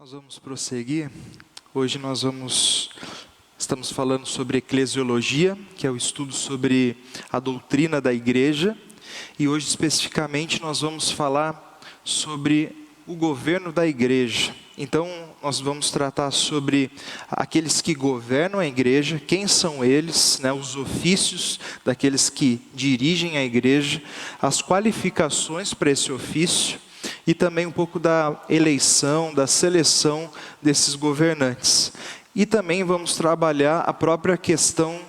Nós vamos prosseguir. Hoje estamos falando sobre eclesiologia, que é o estudo sobre a doutrina da igreja. E hoje especificamente nós vamos falar sobre o governo da igreja. Então nós vamos tratar sobre aqueles que governam a igreja, quem são eles, os ofícios daqueles que dirigem a igreja, as qualificações para esse ofício, e também um pouco da eleição, da seleção desses governantes. E também vamos trabalhar a própria questão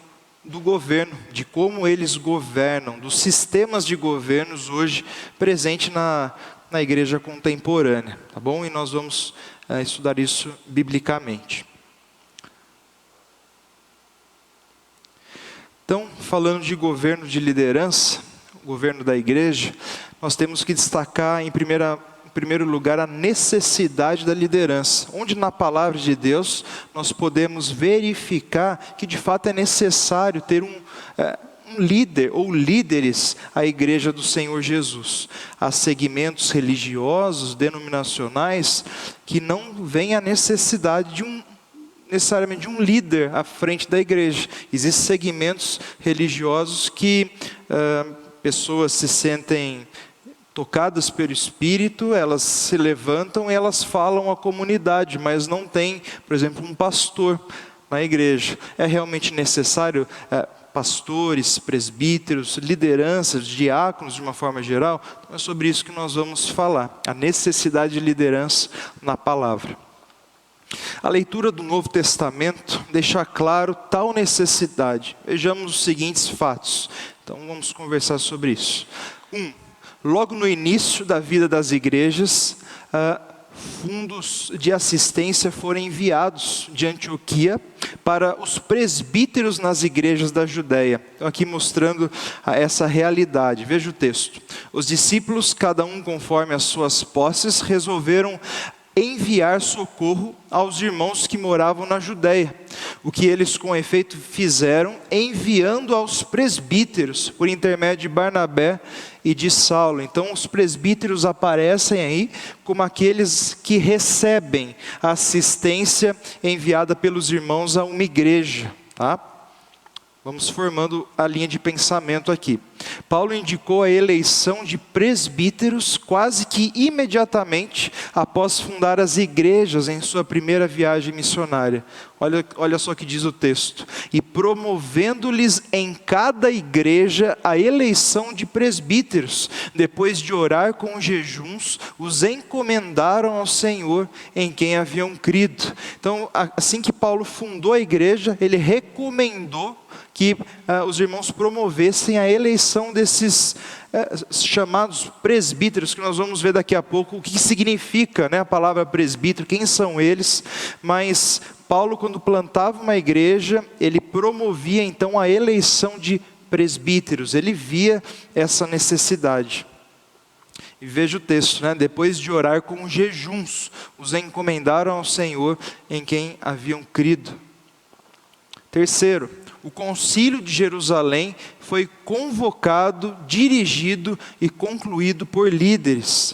do governo, de como eles governam, dos sistemas de governos hoje presentes na igreja contemporânea, tá bom? E nós vamos estudar isso biblicamente. Então, falando de governo de liderança, o governo da igreja, nós temos que destacar em primeiro lugar a necessidade da liderança, onde na palavra de Deus nós podemos verificar que de fato é necessário ter um líder ou líderes à igreja do Senhor Jesus. Há segmentos religiosos, denominacionais, que não veem a necessidade necessariamente de um líder à frente da igreja. Existem segmentos religiosos que pessoas se sentem tocadas pelo Espírito, elas se levantam e elas falam à comunidade, mas não tem, por exemplo, um pastor na igreja. É realmente necessário pastores, presbíteros, lideranças, diáconos de uma forma geral? Então é sobre isso que nós vamos falar, a necessidade de liderança na palavra. A leitura do Novo Testamento deixa claro tal necessidade. Vejamos os seguintes fatos. Então vamos conversar sobre isso. Logo no início da vida das igrejas, fundos de assistência foram enviados de Antioquia para os presbíteros nas igrejas da Judéia. Então aqui mostrando essa realidade. Veja o texto. Os discípulos, cada um conforme as suas posses, resolveram enviar socorro aos irmãos que moravam na Judéia. O que eles com efeito fizeram, enviando aos presbíteros, por intermédio de Barnabé e de Saulo. Então os presbíteros aparecem aí como aqueles que recebem a assistência enviada pelos irmãos a uma igreja, tá? Vamos formando a linha de pensamento aqui. Paulo indicou a eleição de presbíteros quase que imediatamente após fundar as igrejas em sua primeira viagem missionária. Olha só o que diz o texto. E promovendo-lhes em cada igreja a eleição de presbíteros, depois de orar com jejuns, os encomendaram ao Senhor em quem haviam crido. Então, assim que Paulo fundou a igreja, ele recomendou que os irmãos promovessem a eleição desses chamados presbíteros, que nós vamos ver daqui a pouco o que significa a palavra presbítero, quem são eles. Mas Paulo, quando plantava uma igreja, ele promovia então a eleição de presbíteros, ele via essa necessidade. E veja o texto, depois de orar com jejuns, os encomendaram ao Senhor em quem haviam crido. Terceiro, o concílio de Jerusalém foi convocado, dirigido e concluído por líderes.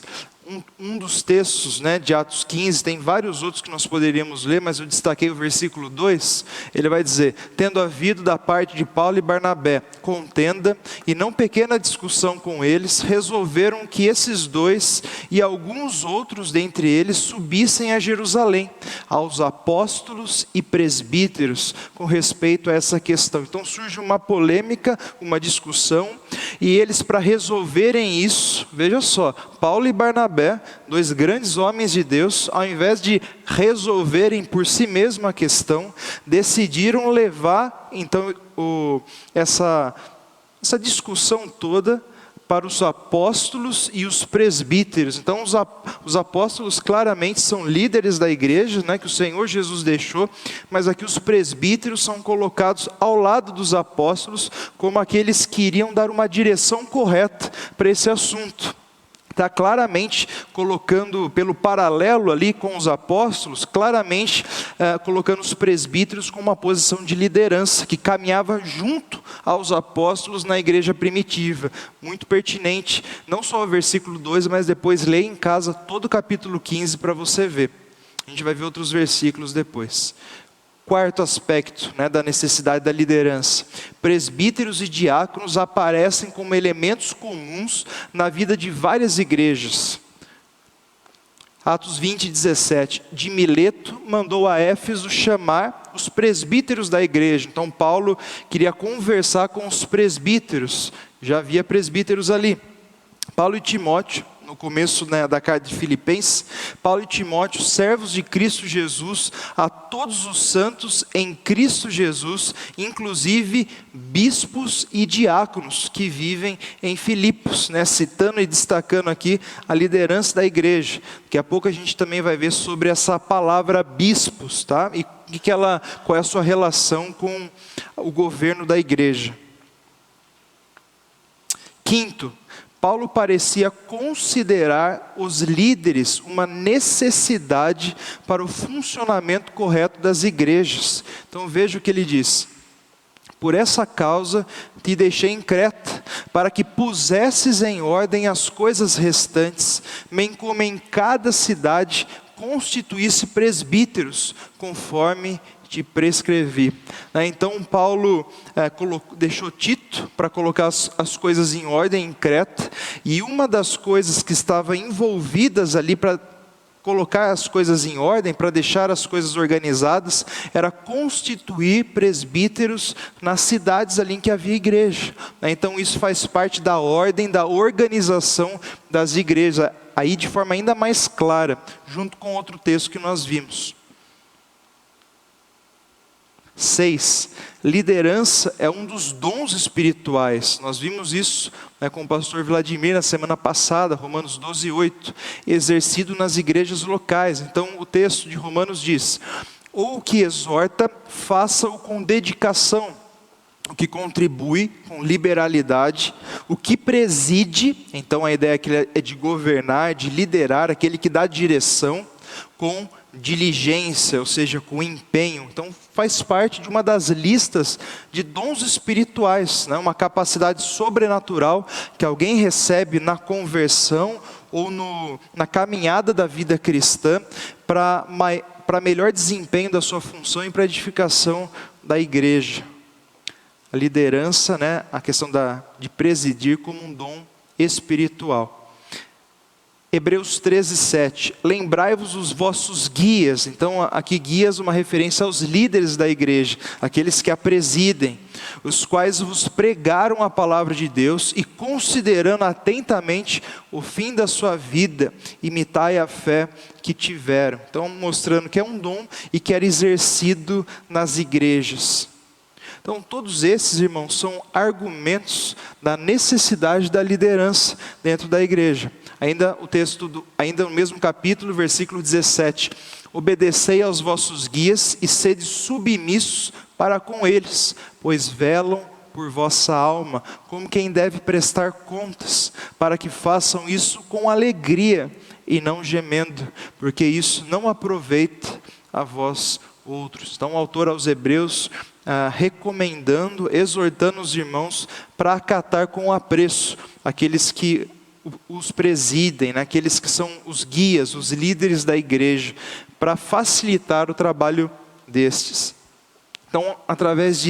Um dos textos de Atos 15, tem vários outros que nós poderíamos ler, mas eu destaquei o versículo 2, ele vai dizer: tendo havido da parte de Paulo e Barnabé contenda e não pequena discussão com eles, resolveram que esses dois e alguns outros dentre eles subissem a Jerusalém, aos apóstolos e presbíteros, com respeito a essa questão. Então surge uma polêmica, uma discussão, e eles, para resolverem isso, veja só, Paulo e Barnabé, dois grandes homens de Deus, ao invés de resolverem por si mesmos a questão, decidiram levar então essa discussão toda para os apóstolos e os presbíteros. Então os apóstolos claramente são líderes da igreja, que o Senhor Jesus deixou, mas aqui os presbíteros são colocados ao lado dos apóstolos como aqueles que iriam dar uma direção correta para esse assunto. Está claramente colocando, pelo paralelo ali com os apóstolos, claramente colocando os presbíteros com uma posição de liderança, que caminhava junto aos apóstolos na igreja primitiva. Muito pertinente, não só o versículo 2, mas depois leia em casa todo o capítulo 15 para você ver. A gente vai ver outros versículos depois. Quarto aspecto, né, da necessidade da liderança. Presbíteros e diáconos aparecem como elementos comuns na vida de várias igrejas. Atos 20, 17. De Mileto mandou a Éfeso chamar os presbíteros da igreja. Então Paulo queria conversar com os presbíteros. Já havia presbíteros ali. Paulo e Timóteo, no começo, né, da carta de Filipenses, Paulo e Timóteo, servos de Cristo Jesus, a todos os santos em Cristo Jesus, inclusive bispos e diáconos que vivem em Filipos, né, citando e destacando aqui a liderança da igreja. Daqui a pouco a gente também vai ver sobre essa palavra bispos, tá? E qual é a sua relação com o governo da igreja. Quinto, Paulo parecia considerar os líderes uma necessidade para o funcionamento correto das igrejas. Então veja o que ele diz: por essa causa te deixei em Creta, para que pusesses em ordem as coisas restantes, bem como em cada cidade constituísse presbíteros, conforme te prescrevi. Então Paulo deixou Tito para colocar as coisas em ordem em Creta, e uma das coisas que estava envolvidas ali para colocar as coisas em ordem, para deixar as coisas organizadas, era constituir presbíteros nas cidades ali em que havia igreja. Então isso faz parte da ordem, da organização das igrejas, aí de forma ainda mais clara, junto com outro texto que nós vimos. 6. Liderança é um dos dons espirituais. Nós vimos isso, né, com o pastor Vladimir na semana passada, Romanos 12, 8. Exercido nas igrejas locais. Então o texto de Romanos diz: ou o que exorta, faça-o com dedicação. O que contribui com liberalidade, o que preside, então a ideia aqui é de governar, de liderar, aquele que dá direção, com diligência, ou seja, com empenho. Então faz parte de uma das listas de dons espirituais, né? Uma capacidade sobrenatural que alguém recebe na conversão ou na caminhada da vida cristã para melhor desempenho da sua função e para edificação da igreja. A liderança, né? A questão de presidir como um dom espiritual. Hebreus 13, 7. Lembrai-vos os vossos guias. Então aqui guias, uma referência aos líderes da igreja, aqueles que a presidem, os quais vos pregaram a palavra de Deus, e considerando atentamente o fim da sua vida, imitai a fé que tiveram. Então mostrando que é um dom e que era exercido nas igrejas. Então todos esses, irmãos, são argumentos da necessidade da liderança dentro da igreja. Ainda o texto, ainda no mesmo capítulo, versículo 17. Obedecei aos vossos guias e sede submissos para com eles, pois velam por vossa alma, como quem deve prestar contas, para que façam isso com alegria e não gemendo, porque isso não aproveita a vós outros. Então o autor aos Hebreus recomendando, exortando os irmãos para acatar com apreço aqueles que os presidem, né? Aqueles que são os guias, os líderes da igreja, para facilitar o trabalho destes. Então, através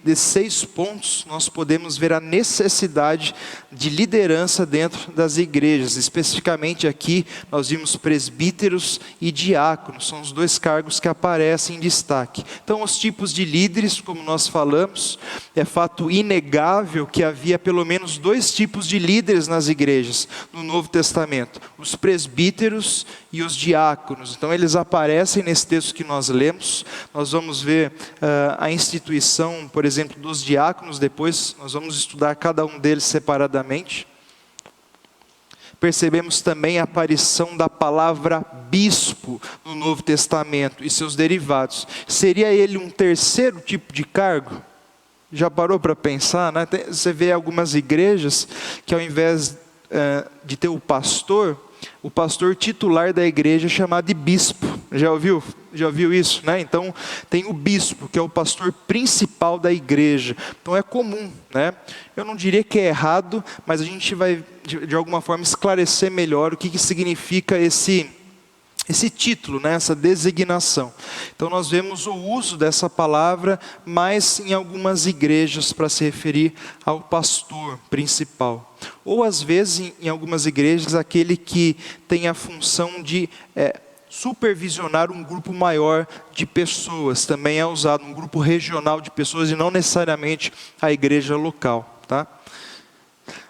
desses 6 pontos, nós podemos ver a necessidade de liderança dentro das igrejas. Especificamente aqui, nós vimos presbíteros e diáconos, são os 2 cargos que aparecem em destaque. Então, os tipos de líderes, como nós falamos, é fato inegável que havia pelo menos 2 tipos de líderes nas igrejas no Novo Testamento: os presbíteros e os diáconos. Então, eles aparecem nesse texto que nós lemos. Nós vamos ver a instituição, por exemplo, dos diáconos, depois nós vamos estudar cada um deles separadamente. Percebemos também a aparição da palavra bispo no Novo Testamento e seus derivados. Seria ele um terceiro tipo de cargo? Já parou para pensar, né? Você vê algumas igrejas que ao invés de ter o pastor titular da igreja é chamado de bispo. Já ouviu isso, né? Então tem o bispo, que é o pastor principal da igreja. Então é comum, né? Eu não diria que é errado, mas a gente vai de alguma forma esclarecer melhor o que significa esse esse título, né, essa designação. Então nós vemos o uso dessa palavra mais em algumas igrejas para se referir ao pastor principal. Ou às vezes em algumas igrejas aquele que tem a função de supervisionar um grupo maior de pessoas. Também é usado um grupo regional de pessoas e não necessariamente a igreja local, tá?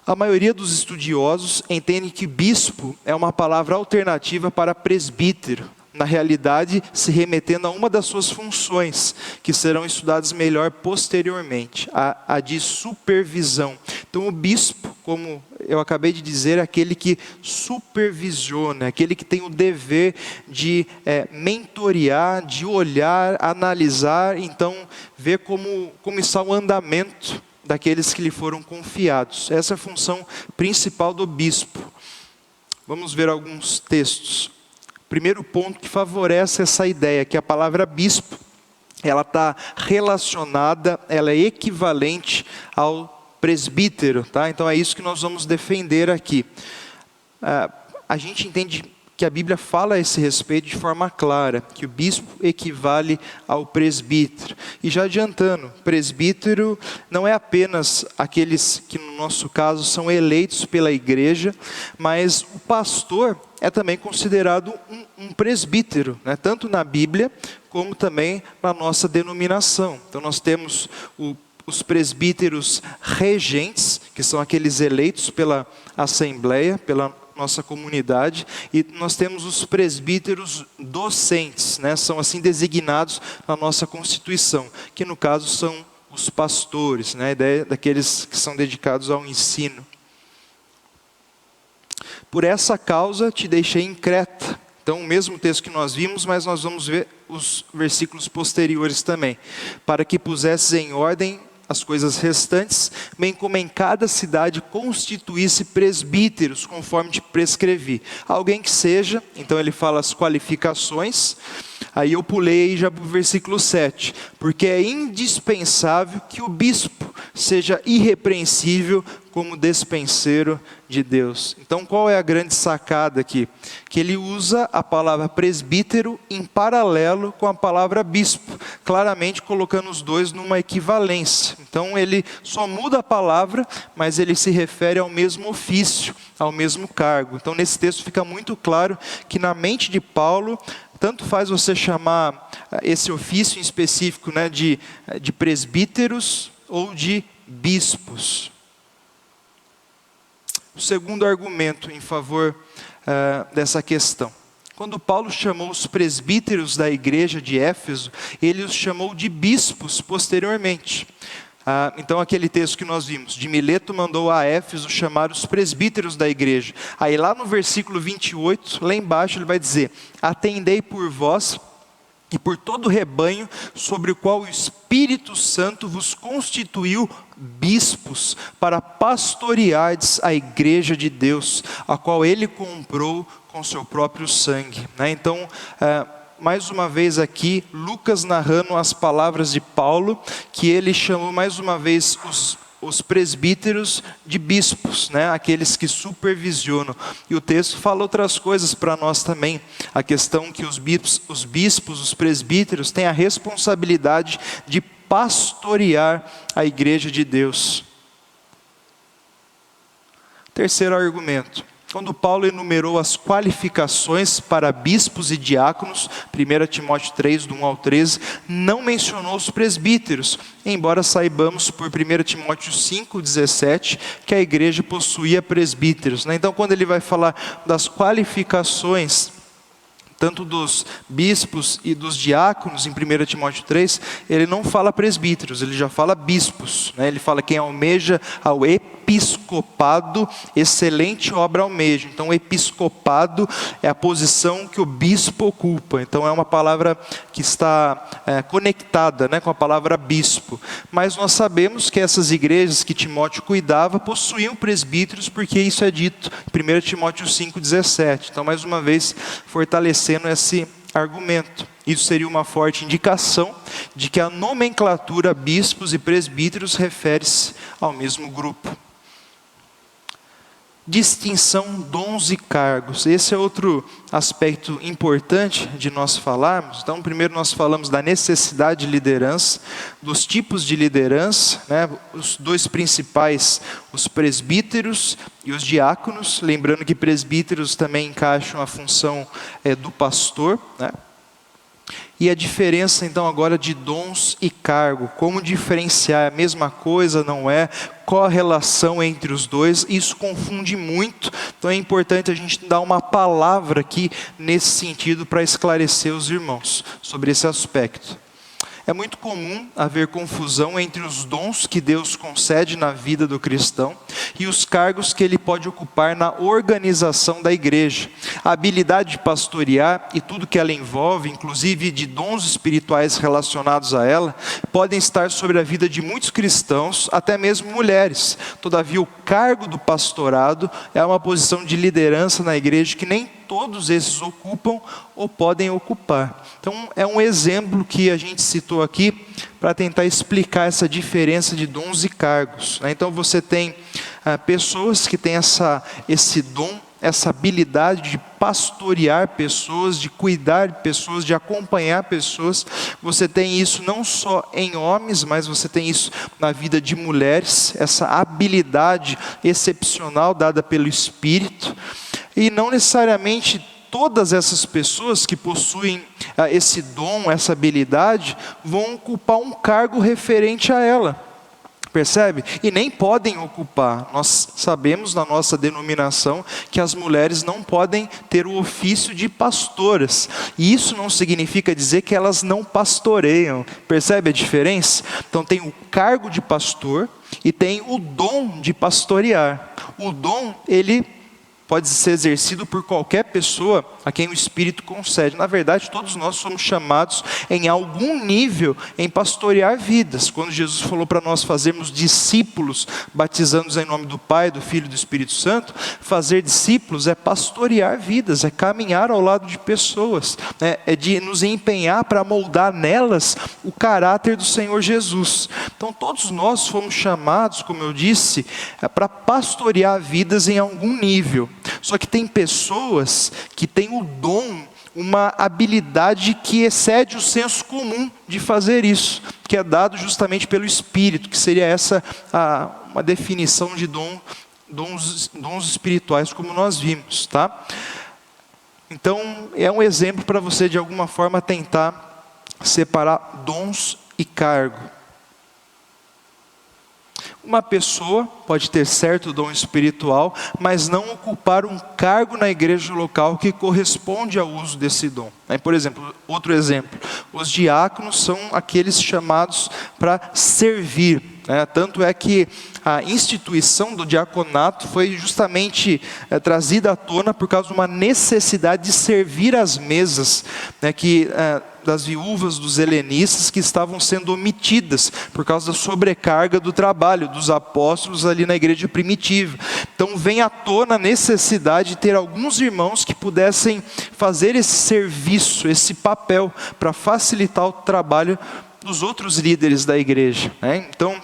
A maioria dos estudiosos entende que bispo é uma palavra alternativa para presbítero, na realidade se remetendo a uma das suas funções, que serão estudadas melhor posteriormente, a de supervisão. Então o bispo, como eu acabei de dizer, é aquele que supervisiona, aquele que tem o dever de mentorear, de olhar, analisar, então ver como está o andamento daqueles que lhe foram confiados. Essa é a função principal do bispo. Vamos ver alguns textos. Primeiro ponto que favorece essa ideia, que a palavra bispo, ela está relacionada, ela é equivalente ao presbítero, tá? Então é isso que nós vamos defender aqui. A gente entende que a Bíblia fala a esse respeito de forma clara, que o bispo equivale ao presbítero. E já adiantando, presbítero não é apenas aqueles que no nosso caso são eleitos pela igreja, mas o pastor é também considerado um presbítero, né? Tanto na Bíblia como também na nossa denominação. Então nós temos os presbíteros regentes, que são aqueles eleitos pela assembleia, pela nossa comunidade, e nós temos os presbíteros docentes, né? São assim designados na nossa Constituição, que no caso são os pastores, né? A ideia daqueles que são dedicados ao ensino. Por essa causa te deixei em Creta. Então o mesmo texto que nós vimos, mas nós vamos ver os versículos posteriores também. Para que pusesses em ordem as coisas restantes, bem como em cada cidade constituísse presbíteros, conforme te prescrevi. Alguém que seja, então ele fala as qualificações, aí eu pulei já para o versículo 7, porque é indispensável que o bispo seja irrepreensível como despenseiro de Deus. Então qual é a grande sacada aqui? Que ele usa a palavra presbítero em paralelo com a palavra bispo, claramente colocando os dois numa equivalência. Então ele só muda a palavra, mas ele se refere ao mesmo ofício, ao mesmo cargo. Então nesse texto fica muito claro que na mente de Paulo, tanto faz você chamar esse ofício em específico, né, de presbíteros ou de bispos. O segundo argumento em favor dessa questão. Quando Paulo chamou os presbíteros da igreja de Éfeso, ele os chamou de bispos posteriormente. Então aquele texto que nós vimos, de Mileto mandou a Éfeso chamar os presbíteros da igreja. Aí lá no versículo 28, lá embaixo ele vai dizer: atendei por vós e por todo o rebanho sobre o qual o Espírito Santo vos constituiu bispos, para pastoreardes a igreja de Deus, a qual ele comprou com seu próprio sangue. Então, mais uma vez aqui, Lucas narrando as palavras de Paulo, que ele chamou mais uma vez os presbíteros de bispos, né? Aqueles que supervisionam. E o texto fala outras coisas para nós também. A questão que os bispos, os presbíteros, têm a responsabilidade de pastorear a igreja de Deus. Terceiro argumento. Quando Paulo enumerou as qualificações para bispos e diáconos, 1 Timóteo 3, do 1 ao 13, não mencionou os presbíteros, embora saibamos por 1 Timóteo 5, 17, que a igreja possuía presbíteros. Então quando ele vai falar das qualificações, tanto dos bispos e dos diáconos, em 1 Timóteo 3, ele não fala presbíteros, ele já fala bispos. Ele fala quem almeja ao episcopado, excelente obra almeja. Então o episcopado é a posição que o bispo ocupa. Então é uma palavra que está conectada, com a palavra bispo. Mas nós sabemos que essas igrejas que Timóteo cuidava possuíam presbíteros, porque isso é dito em 1 Timóteo 5, 17. Então mais uma vez fortalecendo esse argumento. Isso seria uma forte indicação de que a nomenclatura bispos e presbíteros refere-se ao mesmo grupo. distinção, dons e cargos. Esse é outro aspecto importante de nós falarmos. Então, primeiro nós falamos da necessidade de liderança, dos tipos de liderança, né? Os dois principais, os presbíteros e os diáconos. Lembrando que presbíteros também encaixam a função do pastor, né? E a diferença então agora de dons e cargo, como diferenciar, é a mesma coisa, não é? Qual a relação entre os dois? Isso confunde muito, então é importante a gente dar uma palavra aqui nesse sentido para esclarecer os irmãos sobre esse aspecto. É muito comum haver confusão entre os dons que Deus concede na vida do cristão e os cargos que ele pode ocupar na organização da igreja. A habilidade de pastorear e tudo que ela envolve, inclusive de dons espirituais relacionados a ela, podem estar sobre a vida de muitos cristãos, até mesmo mulheres. Todavia, o cargo do pastorado é uma posição de liderança na igreja que nem todos esses ocupam ou podem ocupar. Então, é um exemplo que a gente citou aqui para tentar explicar essa diferença de dons e cargos, né? Então, você tem pessoas que têm esse dom, essa habilidade de pastorear pessoas, de cuidar de pessoas, de acompanhar pessoas. Você tem isso não só em homens, mas você tem isso na vida de mulheres, essa habilidade excepcional dada pelo Espírito. E não necessariamente todas essas pessoas que possuem esse dom, essa habilidade, vão ocupar um cargo referente a ela. Percebe? E nem podem ocupar. Nós sabemos na nossa denominação que as mulheres não podem ter o ofício de pastoras. E isso não significa dizer que elas não pastoreiam. Percebe a diferença? Então tem o cargo de pastor e tem o dom de pastorear. O dom, ele pode ser exercido por qualquer pessoa a quem o Espírito concede. Na verdade, todos nós somos chamados em algum nível em pastorear vidas. Quando Jesus falou para nós fazermos discípulos, batizando-os em nome do Pai, do Filho e do Espírito Santo, fazer discípulos é pastorear vidas, é caminhar ao lado de pessoas, é de nos empenhar para moldar nelas o caráter do Senhor Jesus. Então todos nós fomos chamados, como eu disse, para pastorear vidas em algum nível. Só que tem pessoas que têm o dom, uma habilidade que excede o senso comum de fazer isso, que é dado justamente pelo Espírito, que seria essa uma definição de dons espirituais, como nós vimos, tá? Então, é um exemplo para você, de alguma forma, tentar separar dons e cargo. Uma pessoa pode ter certo dom espiritual, mas não ocupar um cargo na igreja local que corresponde ao uso desse dom. Por exemplo, outro exemplo, os diáconos são aqueles chamados para servir. Tanto é que a instituição do diaconato foi justamente trazida à tona por causa de uma necessidade de servir as mesas, das viúvas dos helenistas que estavam sendo omitidas por causa da sobrecarga do trabalho dos apóstolos ali na igreja primitiva. Então vem à tona a necessidade de ter alguns irmãos que pudessem fazer esse serviço, esse papel, para facilitar o trabalho dos outros líderes da igreja. Então,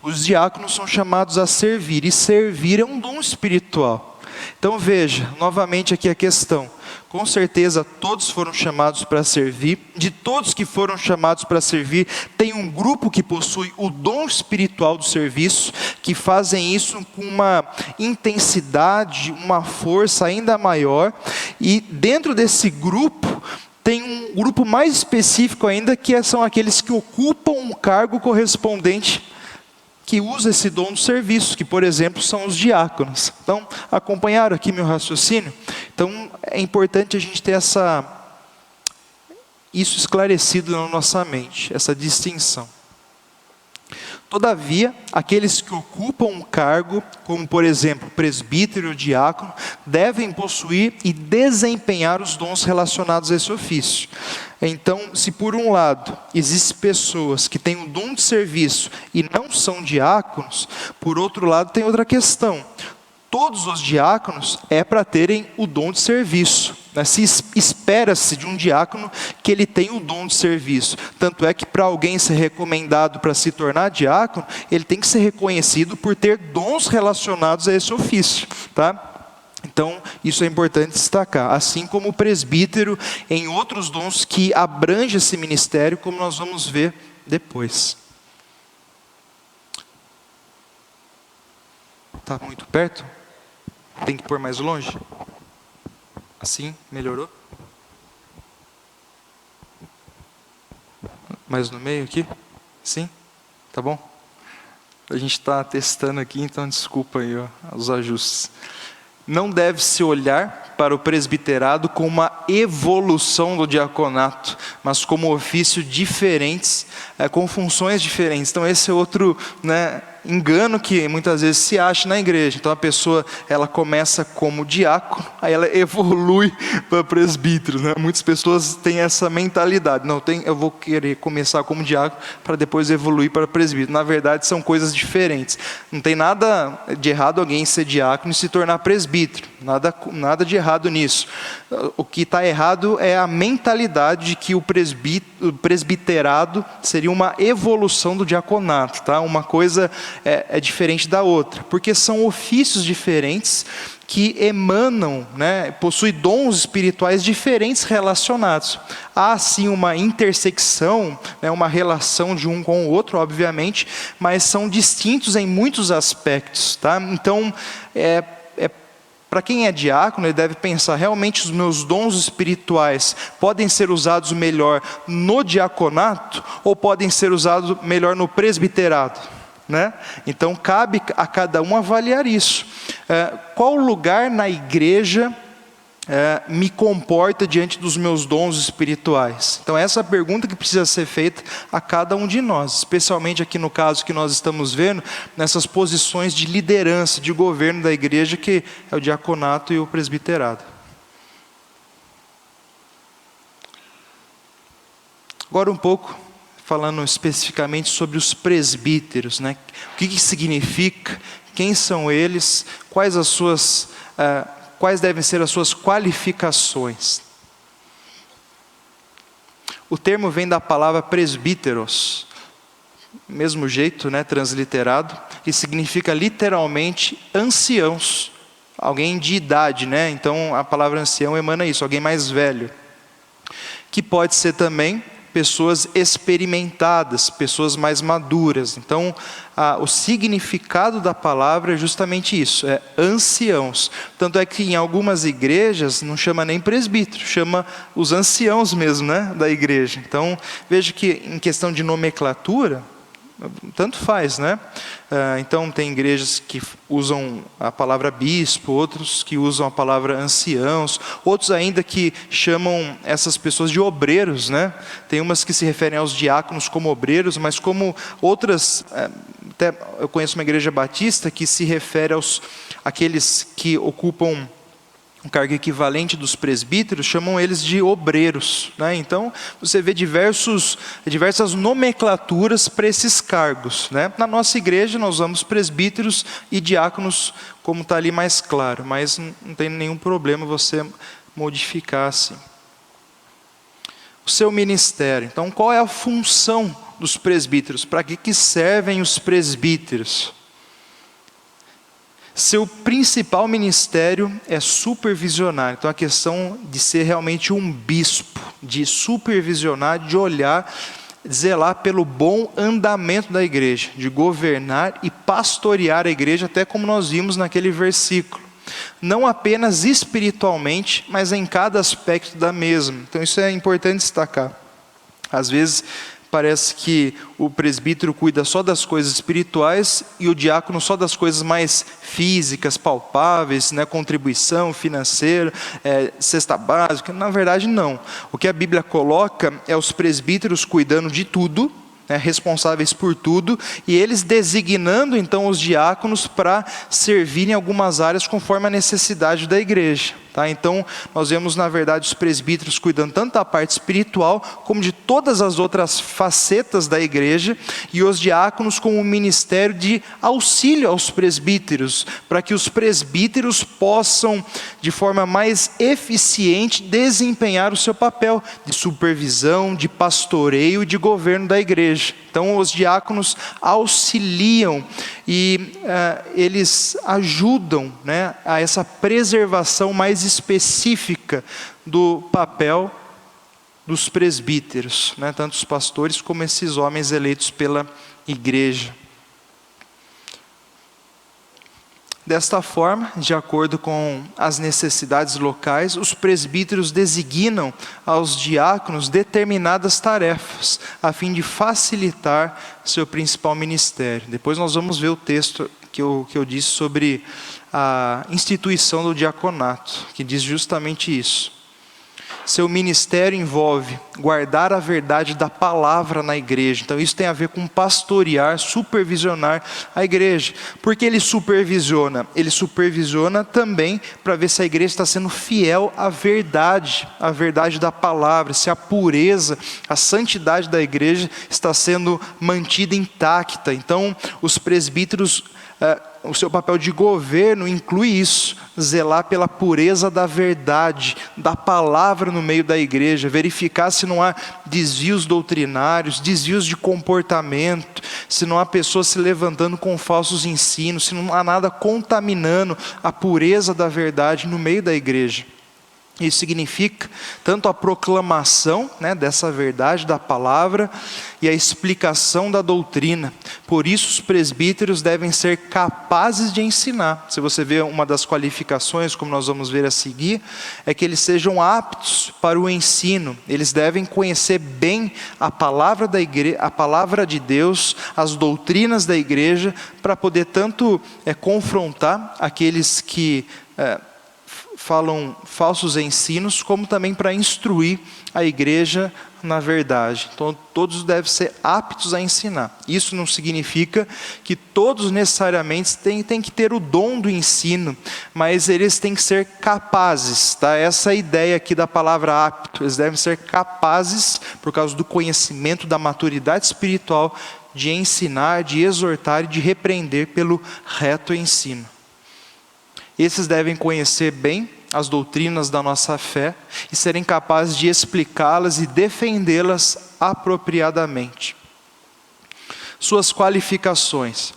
os diáconos são chamados a servir, e servir é um dom espiritual. Então veja, novamente aqui a questão. Com certeza todos foram chamados para servir. De todos que foram chamados para servir, tem um grupo que possui o dom espiritual do serviço, que fazem isso com uma intensidade, uma força ainda maior. E dentro desse grupo, tem um grupo mais específico ainda, que são aqueles que ocupam um cargo correspondente, que usa esse dom do serviço, que, por exemplo, são os diáconos. Então, acompanharam aqui meu raciocínio? Então, é importante a gente ter isso esclarecido na nossa mente, essa distinção. Todavia, aqueles que ocupam um cargo, como por exemplo, presbítero ou diácono, devem possuir e desempenhar os dons relacionados a esse ofício. Então, se por um lado, existem pessoas que têm o dom de serviço e não são diáconos, por outro lado tem outra questão. todos os diáconos é para terem o dom de serviço. Se espera-se de um diácono que ele tenha o dom de serviço. Tanto é que para alguém ser recomendado para se tornar diácono, ele tem que ser reconhecido por ter dons relacionados a esse ofício, tá? Então, isso é importante destacar. Assim como o presbítero em outros dons que abrange esse ministério, como nós vamos ver depois. Está muito perto? Tem que pôr mais longe? Assim, melhorou? Mais no meio aqui? Sim? Tá bom? A gente está testando aqui, então desculpa aí os ajustes. Não deve-se olhar para o presbiterado como uma evolução do diaconato, mas como ofícios diferentes, com funções diferentes. Então esse é outro engano que muitas vezes se acha na igreja. Então a pessoa, ela começa como diácono, aí ela evolui para presbítero, Muitas pessoas têm essa mentalidade. Eu vou querer começar como diácono para depois evoluir para presbítero. Na verdade são coisas diferentes. Não tem nada de errado alguém ser diácono e se tornar presbítero. Nada de errado nisso. O que está errado é a mentalidade de que o presbiterado seria uma evolução do diaconato, tá? Uma coisa é diferente da outra, porque são ofícios diferentes que emanam, possuem dons espirituais diferentes relacionados. Há sim uma intersecção, uma relação de um com o outro, obviamente, mas são distintos em muitos aspectos, tá? Então, para quem é diácono, ele deve pensar, realmente os meus dons espirituais podem ser usados melhor no diaconato ou podem ser usados melhor no presbiterado? Então cabe a cada um avaliar isso. Qual lugar na igreja me comporta diante dos meus dons espirituais? Então essa é a pergunta que precisa ser feita a cada um de nós, especialmente aqui no caso que nós estamos vendo, nessas posições de liderança, de governo da igreja, que é o diaconato e o presbiterado. Agora um pouco, falando especificamente sobre os presbíteros, O que significa, quem são eles, quais devem ser as suas qualificações. O termo vem da palavra presbíteros, mesmo jeito, transliterado, e significa literalmente anciãos, alguém de idade, Então a palavra ancião emana isso, alguém mais velho, que pode ser também pessoas experimentadas, pessoas mais maduras. Então, o significado da palavra é justamente isso, é anciãos. Tanto é que em algumas igrejas não chama nem presbítero, chama os anciãos mesmo, da igreja. Então, veja que em questão de nomenclatura, tanto faz, Então tem igrejas que usam a palavra bispo, outros que usam a palavra anciãos, outros ainda que chamam essas pessoas de obreiros, Tem umas que se referem aos diáconos como obreiros, mas como outras, até eu conheço uma igreja batista que se refere àqueles que ocupam um cargo equivalente dos presbíteros, chamam eles de obreiros, Então, você vê diversas nomenclaturas para esses cargos, Na nossa igreja, nós usamos presbíteros e diáconos, como está ali mais claro, mas não tem nenhum problema você modificar assim. O seu ministério. Então, qual é a função dos presbíteros? Para que servem os presbíteros? Seu principal ministério é supervisionar. Então a questão de ser realmente um bispo, de supervisionar, de olhar, zelar pelo bom andamento da igreja, de governar e pastorear a igreja, até como nós vimos naquele versículo. Não apenas espiritualmente, mas em cada aspecto da mesma. Então isso é importante destacar. Às vezes parece que o presbítero cuida só das coisas espirituais e o diácono só das coisas mais físicas, palpáveis, contribuição financeira, cesta básica. Na verdade, não. O que a Bíblia coloca é os presbíteros cuidando de tudo, responsáveis por tudo, e eles designando então os diáconos para servir em algumas áreas conforme a necessidade da igreja. Tá? Então, nós vemos, na verdade, os presbíteros cuidando tanto da parte espiritual, como de todas as outras facetas da igreja, e os diáconos com o ministério de auxílio aos presbíteros, para que os presbíteros possam, de forma mais eficiente, desempenhar o seu papel de supervisão, de pastoreio e de governo da igreja. Então, os diáconos auxiliam e eles ajudam, né, a essa preservação mais específica do papel dos presbíteros, né, tanto os pastores como esses homens eleitos pela igreja. Desta forma, de acordo com as necessidades locais, os presbíteros designam aos diáconos determinadas tarefas, a fim de facilitar seu principal ministério. Depois nós vamos ver o texto que eu disse sobre a instituição do diaconato, que diz justamente isso. Seu ministério envolve guardar a verdade da palavra na igreja. Então isso tem a ver com pastorear, supervisionar a igreja. Por que ele supervisiona? Ele supervisiona também para ver se a igreja está sendo fiel à verdade da palavra, se a pureza, a santidade da igreja está sendo mantida intacta. Então os presbíteros, o seu papel de governo inclui isso, zelar pela pureza da verdade, da palavra no meio da igreja, verificar se não há desvios doutrinários, desvios de comportamento, se não há pessoas se levantando com falsos ensinos, se não há nada contaminando a pureza da verdade no meio da igreja. Isso significa tanto a proclamação, né, dessa verdade da palavra e a explicação da doutrina. Por isso os presbíteros devem ser capazes de ensinar. Se você vê uma das qualificações, como nós vamos ver a seguir, é que eles sejam aptos para o ensino. Eles devem conhecer bem a palavra da igreja, a palavra de Deus, as doutrinas da igreja, para poder tanto confrontar aqueles que falam falsos ensinos, como também para instruir a igreja na verdade. Então todos devem ser aptos a ensinar. Isso não significa que todos necessariamente têm que ter o dom do ensino, mas eles têm que ser capazes, tá? Essa é a ideia aqui da palavra apto. Eles devem ser capazes, por causa do conhecimento, da maturidade espiritual, de ensinar, de exortar e de repreender pelo reto ensino. Esses devem conhecer bem as doutrinas da nossa fé e serem capazes de explicá-las e defendê-las apropriadamente. Suas qualificações.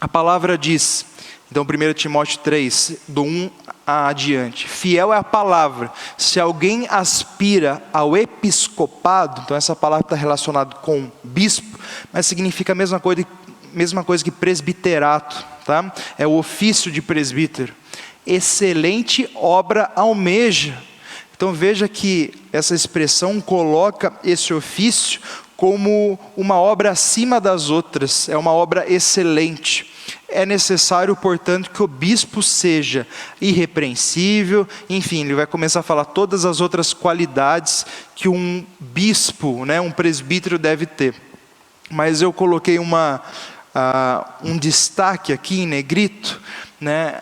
A palavra diz, então 1 Timóteo 3, do 1 adiante, fiel é a palavra. Se alguém aspira ao episcopado, então essa palavra está relacionada com bispo, mas significa a mesma coisa que presbiterato. Tá? É o ofício de presbítero. Excelente obra almeja. Então veja que essa expressão coloca esse ofício como uma obra acima das outras. É uma obra excelente. É necessário, portanto, que o bispo seja irrepreensível. Enfim, ele vai começar a falar todas as outras qualidades que um bispo, né, um presbítero deve ter. Mas eu coloquei um destaque aqui em negrito, né,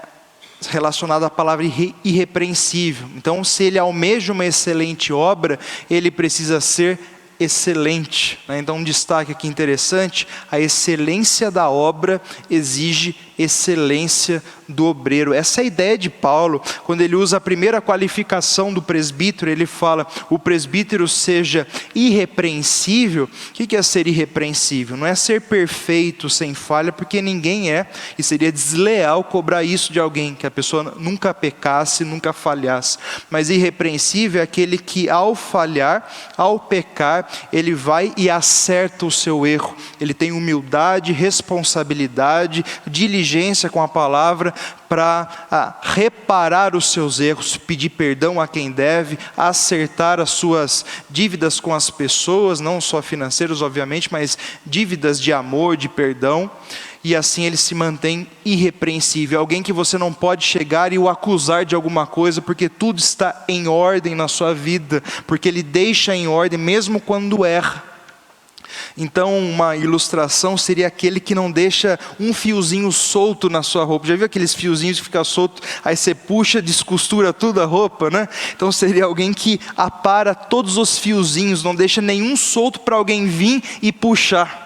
relacionado à palavra irrepreensível. Então, se ele almeja uma excelente obra, ele precisa ser excelente, né? Então um destaque aqui interessante: a excelência da obra exige excelência do obreiro. Essa é a ideia de Paulo, quando ele usa a primeira qualificação do presbítero, ele fala, o presbítero seja irrepreensível. O que é ser irrepreensível? Não é ser perfeito, sem falha, porque ninguém é, e seria desleal cobrar isso de alguém, que a pessoa nunca pecasse, nunca falhasse. Mas irrepreensível é aquele que ao falhar, ao pecar, ele vai e acerta o seu erro. Ele tem humildade, responsabilidade, diligência com a palavra para reparar os seus erros, pedir perdão a quem deve, acertar as suas dívidas com as pessoas, não só financeiras obviamente, mas dívidas de amor, de perdão. E assim ele se mantém irrepreensível. Alguém que você não pode chegar e o acusar de alguma coisa, porque tudo está em ordem na sua vida, porque ele deixa em ordem mesmo quando erra. Então, uma ilustração seria aquele que não deixa um fiozinho solto na sua roupa. Já viu aqueles fiozinhos que ficam soltos, aí você puxa, descostura tudo a roupa, né? Então, seria alguém que apara todos os fiozinhos, não deixa nenhum solto para alguém vir e puxar.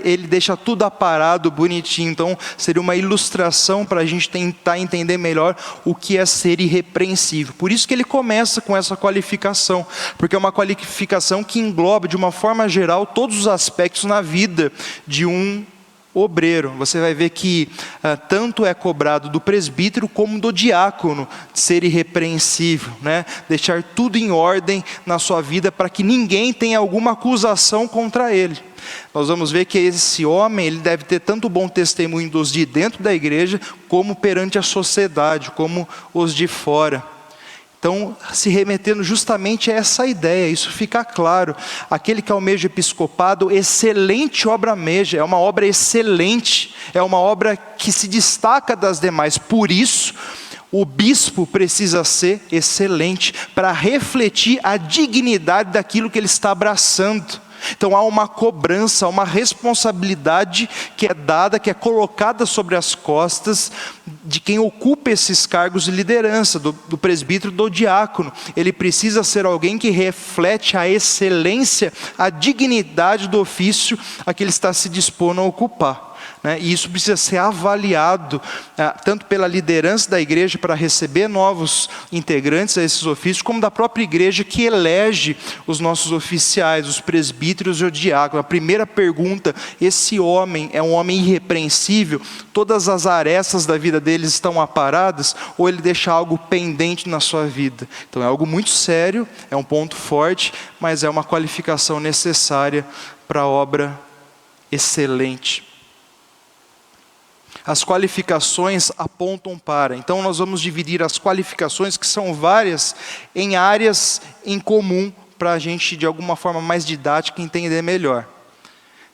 Ele deixa tudo aparado, bonitinho. Então seria uma ilustração para a gente tentar entender melhor o que é ser irrepreensível. Por isso que ele começa com essa qualificação, porque é uma qualificação que engloba de uma forma geral todos os aspectos na vida de um obreiro. Você vai ver que tanto é cobrado do presbítero como do diácono ser irrepreensível, deixar tudo em ordem na sua vida para que ninguém tenha alguma acusação contra ele. Nós vamos ver que esse homem, ele deve ter tanto bom testemunho dos de dentro da igreja, como perante a sociedade, como os de fora. Então, se remetendo justamente a essa ideia, isso fica claro. Aquele que almeja o episcopado, excelente obra almeja, é uma obra excelente, é uma obra que se destaca das demais. Por isso, o bispo precisa ser excelente, para refletir a dignidade daquilo que ele está abraçando. Então há uma cobrança, uma responsabilidade que é dada, que é colocada sobre as costas de quem ocupa esses cargos de liderança, do presbítero, do diácono. Ele precisa ser alguém que reflete a excelência, a dignidade do ofício a que ele está se dispondo a ocupar. E isso precisa ser avaliado tanto pela liderança da igreja para receber novos integrantes a esses ofícios, como da própria igreja que elege os nossos oficiais, os presbíteros e o diácono. A primeira pergunta: esse homem é um homem irrepreensível? Todas as arestas da vida deles estão aparadas? Ou ele deixa algo pendente na sua vida? Então é algo muito sério, é um ponto forte, mas é uma qualificação necessária para a obra excelente. As qualificações apontam para. Então nós vamos dividir as qualificações, que são várias, em áreas em comum, para a gente de alguma forma mais didática entender melhor.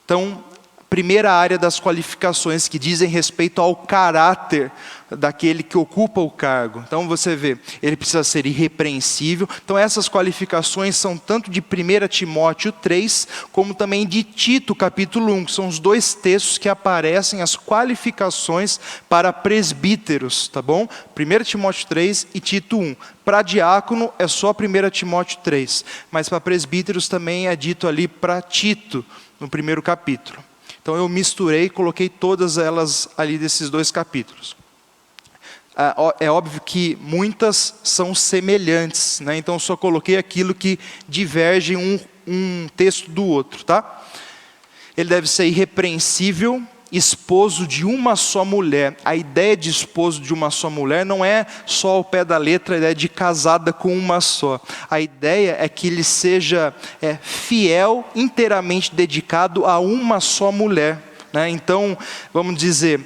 Então, primeira área das qualificações, que dizem respeito ao caráter daquele que ocupa o cargo. Então você vê, ele precisa ser irrepreensível. Então essas qualificações são tanto de 1 Timóteo 3, como também de Tito capítulo 1, que são os dois textos que aparecem as qualificações para presbíteros, tá bom? 1 Timóteo 3 e Tito 1. Para diácono é só 1 Timóteo 3, mas para presbíteros também é dito ali para Tito, no primeiro capítulo. Então eu misturei e coloquei todas elas ali desses dois capítulos. É óbvio que muitas são semelhantes, então só coloquei aquilo que diverge um texto do outro, tá? Ele deve ser irrepreensível, esposo de uma só mulher. A ideia de esposo de uma só mulher não é só ao pé da letra, a ideia de casada com uma só. A ideia é que ele seja fiel, inteiramente dedicado a uma só mulher. Então, vamos dizer,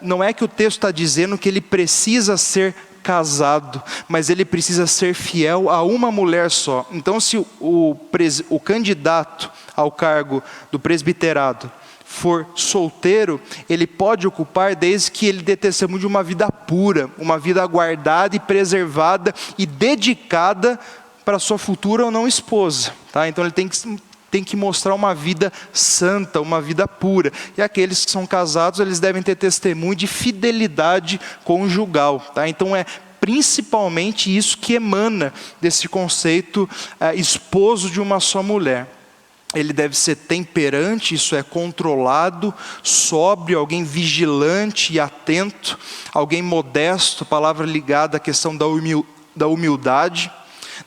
não é que o texto está dizendo que ele precisa ser casado, mas ele precisa ser fiel a uma mulher só. Então, se o candidato ao cargo do presbiterado for solteiro, ele pode ocupar desde que ele dê testemunho de uma vida pura, uma vida guardada e preservada e dedicada para sua futura ou não esposa. Então ele tem que mostrar uma vida santa, uma vida pura. E aqueles que são casados, eles devem ter testemunho de fidelidade conjugal. Então é principalmente isso que emana desse conceito esposo de uma só mulher. Ele deve ser temperante, isso é, controlado, sóbrio, alguém vigilante e atento, alguém modesto, palavra ligada à questão da humildade.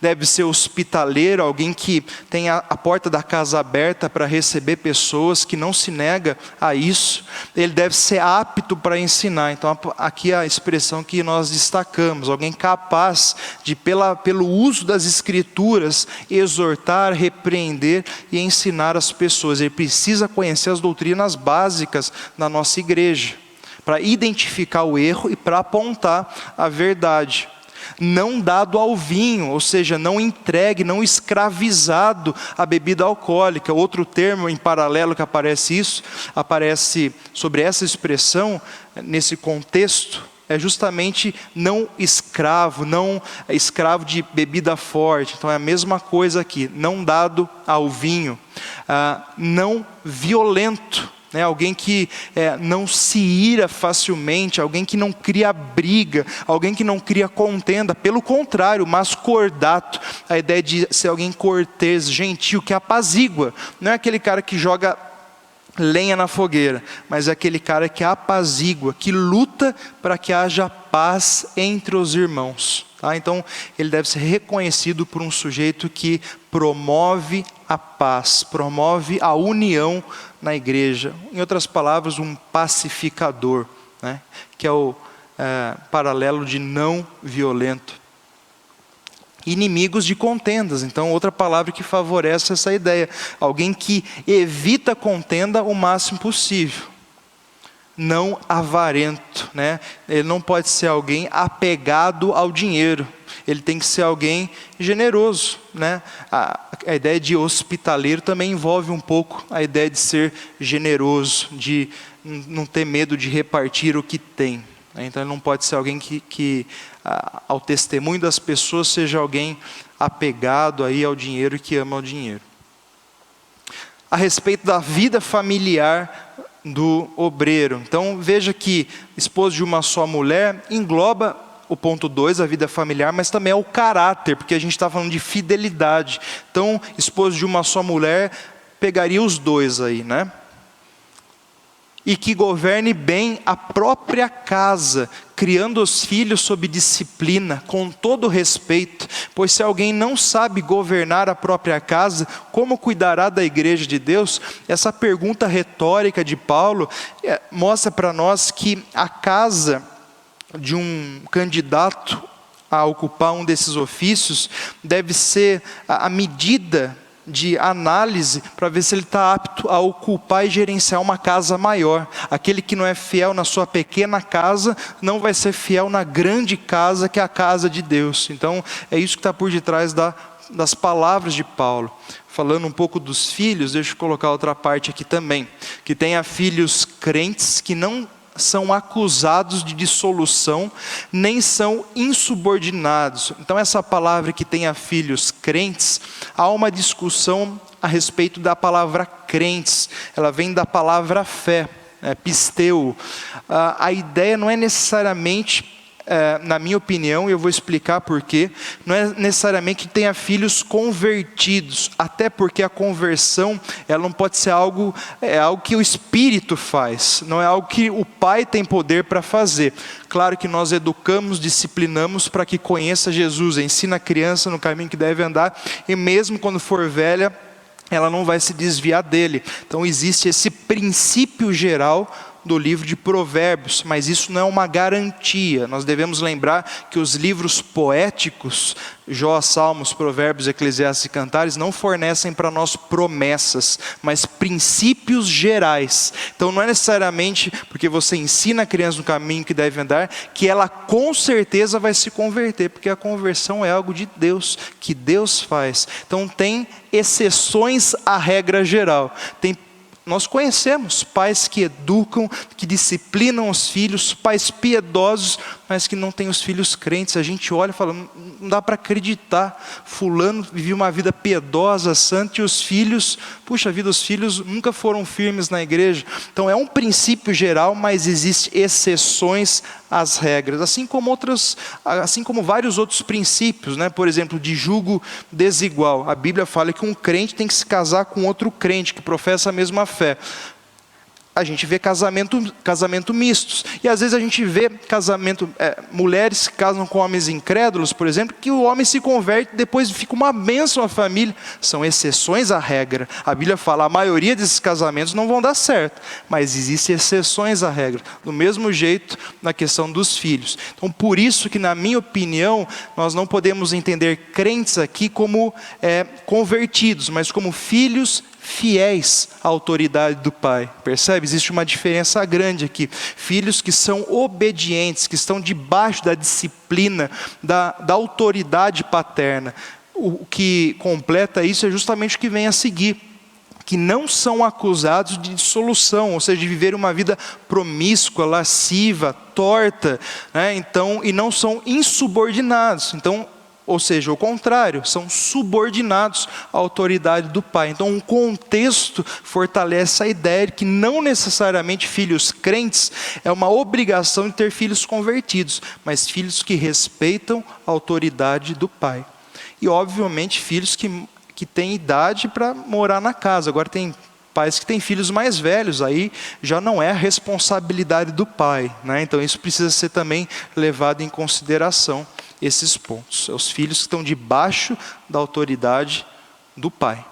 Deve ser hospitaleiro, alguém que tem a porta da casa aberta para receber pessoas, que não se nega a isso. Ele deve ser apto para ensinar. Então aqui é a expressão que nós destacamos, alguém capaz de, pelo uso das escrituras, exortar, repreender e ensinar as pessoas. Ele precisa conhecer as doutrinas básicas da nossa igreja, para identificar o erro e para apontar a verdade. Não dado ao vinho, ou seja, não entregue, não escravizado à bebida alcoólica. Outro termo em paralelo que aparece sobre essa expressão, nesse contexto, é justamente não escravo de bebida forte. Então é a mesma coisa aqui, não dado ao vinho. não violento, né? Alguém que não se ira facilmente, alguém que não cria briga, alguém que não cria contenda, pelo contrário, mas cordato, a ideia de ser alguém cortês, gentil, que apazigua, não é aquele cara que joga lenha na fogueira, mas é aquele cara que apazigua, que luta para que haja paz entre os irmãos. Tá? Então, ele deve ser reconhecido por um sujeito que promove a paz, promove a união na igreja. Em outras palavras, um pacificador, né? Que é o paralelo de não violento. Inimigos de contendas, então outra palavra que favorece essa ideia. Alguém que evita contenda o máximo possível. Não avarento, né? Ele não pode ser alguém apegado ao dinheiro. Ele tem que ser alguém generoso, né? A ideia de hospitaleiro também envolve um pouco a ideia de ser generoso, de não ter medo de repartir o que tem. Então ele não pode ser alguém que ao testemunho das pessoas, seja alguém apegado aí ao dinheiro e que ama o dinheiro. A respeito da vida familiar do obreiro. Então veja que esposo de uma só mulher engloba o ponto 2, a vida familiar, mas também é o caráter, porque a gente está falando de fidelidade. Então, esposo de uma só mulher pegaria os dois aí, né? E que governe bem a própria casa, criando os filhos sob disciplina, com todo respeito, pois se alguém não sabe governar a própria casa, como cuidará da igreja de Deus? Essa pergunta retórica de Paulo mostra para nós que a casa de um candidato a ocupar um desses ofícios deve ser a medida de análise para ver se ele está apto a ocupar e gerenciar uma casa maior. Aquele que não é fiel na sua pequena casa, não vai ser fiel na grande casa, que é a casa de Deus. Então, é isso que está por detrás das palavras de Paulo. Falando um pouco dos filhos, deixa eu colocar outra parte aqui também. Que tenha filhos crentes que não são acusados de dissolução, nem são insubordinados. Então essa palavra que tenha filhos crentes, há uma discussão a respeito da palavra crentes. Ela vem da palavra fé, pisteu. A ideia não é necessariamente, na minha opinião, e eu vou explicar porquê, não é necessariamente que tenha filhos convertidos, até porque a conversão, ela não pode ser algo que o Espírito faz, não é algo que o Pai tem poder para fazer. Claro que nós educamos, disciplinamos para que conheça Jesus, ensina a criança no caminho que deve andar, e mesmo quando for velha, ela não vai se desviar dele. Então existe esse princípio geral do livro de Provérbios, mas isso não é uma garantia. Nós devemos lembrar que os livros poéticos, Jó, Salmos, Provérbios, Eclesiastes e Cantares, não fornecem para nós promessas, mas princípios gerais. Então não é necessariamente porque você ensina a criança no caminho que deve andar, que ela com certeza vai se converter, porque a conversão é algo de Deus, que Deus faz. Então tem exceções à regra geral. Nós conhecemos pais que educam, que disciplinam os filhos, pais piedosos, mas que não têm os filhos crentes. A gente olha e fala, não dá para acreditar, fulano vivia uma vida piedosa, santa, e os filhos, puxa vida, os filhos nunca foram firmes na igreja. Então é um princípio geral, mas existem exceções às regras, assim como vários outros princípios, né? Por exemplo, de julgo desigual. A Bíblia fala que um crente tem que se casar com outro crente que professa a mesma fé. A gente vê casamento mistos. E às vezes a gente vê mulheres que casam com homens incrédulos, por exemplo, que o homem se converte e depois fica uma bênção à família. São exceções à regra. A Bíblia fala, a maioria desses casamentos não vão dar certo, mas existem exceções à regra. Do mesmo jeito na questão dos filhos. Então por isso que, na minha opinião, nós não podemos entender crentes aqui como convertidos, mas como filhos fiéis à autoridade do pai. Percebe? Existe uma diferença grande aqui. Filhos que são obedientes, que estão debaixo da disciplina, da autoridade paterna. O que completa isso é justamente o que vem a seguir. Que não são acusados de dissolução, ou seja, de viver uma vida promíscua, lasciva, torta, né? Então, e não são insubordinados. Então, Ou seja, o contrário, são subordinados à autoridade do pai. Então, um contexto fortalece a ideia de que não necessariamente filhos crentes é uma obrigação de ter filhos convertidos, mas filhos que respeitam a autoridade do pai. E, obviamente, filhos que têm idade para morar na casa. Agora, tem pais que têm filhos mais velhos, aí já não é a responsabilidade do pai, né? Então, isso precisa ser também levado em consideração. Esses pontos, os filhos que estão debaixo da autoridade do pai.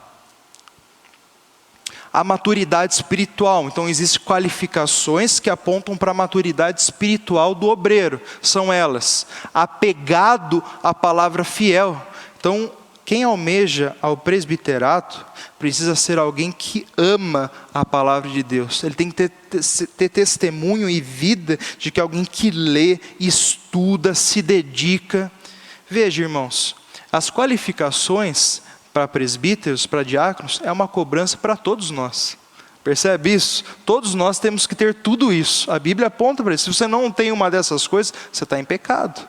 A maturidade espiritual, então existem qualificações que apontam para a maturidade espiritual do obreiro, são elas: apegado à palavra fiel. Então, quem almeja ao presbiterato precisa ser alguém que ama a palavra de Deus. Ele tem que ter testemunho e vida de que alguém que lê, estuda, se dedica. Veja, irmãos, as qualificações para presbíteros, para diáconos, é uma cobrança para todos nós. Percebe isso? Todos nós temos que ter tudo isso. A Bíblia aponta para isso. Se você não tem uma dessas coisas, você está em pecado.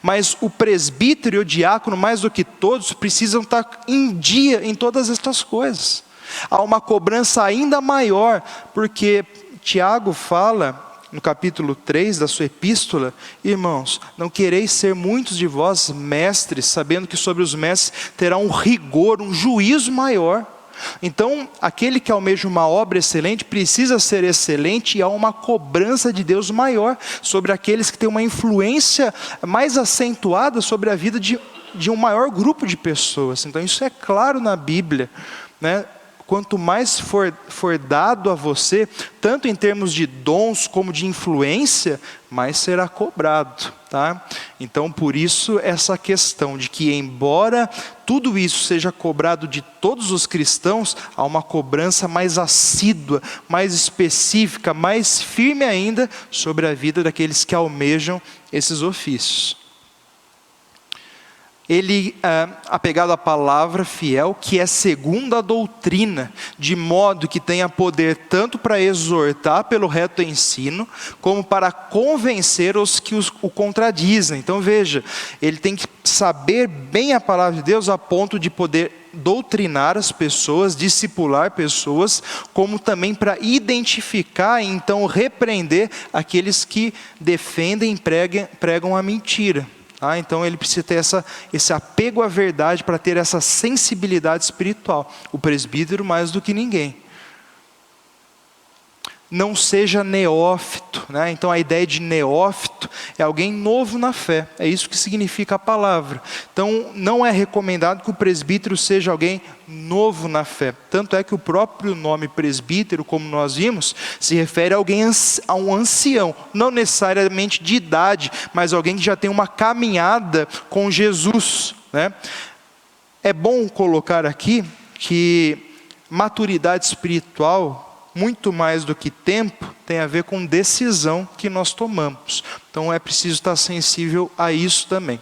Mas o presbítero e o diácono, mais do que todos, precisam estar em dia em todas estas coisas. Há uma cobrança ainda maior, porque Tiago fala, no capítulo 3 da sua epístola: irmãos, não quereis ser muitos de vós mestres, sabendo que sobre os mestres terá um rigor, um juízo maior. Então, aquele que almeja uma obra excelente precisa ser excelente, e há uma cobrança de Deus maior sobre aqueles que têm uma influência mais acentuada sobre a vida de um maior grupo de pessoas. Então, isso é claro na Bíblia, né? Quanto mais for dado a você, tanto em termos de dons como de influência, mais será cobrado, tá? Então, por isso, essa questão de que, embora tudo isso seja cobrado de todos os cristãos, há uma cobrança mais assídua, mais específica, mais firme ainda sobre a vida daqueles que almejam esses ofícios. Ele apegado à palavra fiel, que é segundo a doutrina, de modo que tenha poder tanto para exortar pelo reto ensino, como para convencer os que o contradizem. Então veja, ele tem que saber bem a palavra de Deus a ponto de poder doutrinar as pessoas, discipular pessoas, como também para identificar e então repreender aqueles que defendem e pregam a mentira. Então ele precisa ter esse apego à verdade para ter essa sensibilidade espiritual. O presbítero mais do que ninguém. Não seja neófito, né? Então a ideia de neófito é alguém novo na fé. É isso que significa a palavra. Então não é recomendado que o presbítero seja alguém novo na fé. Tanto é que o próprio nome presbítero, como nós vimos, se refere a um ancião, não necessariamente de idade, mas alguém que já tem uma caminhada com Jesus, né? É bom colocar aqui que maturidade espiritual, muito mais do que tempo, tem a ver com decisão que nós tomamos. Então é preciso estar sensível a isso também.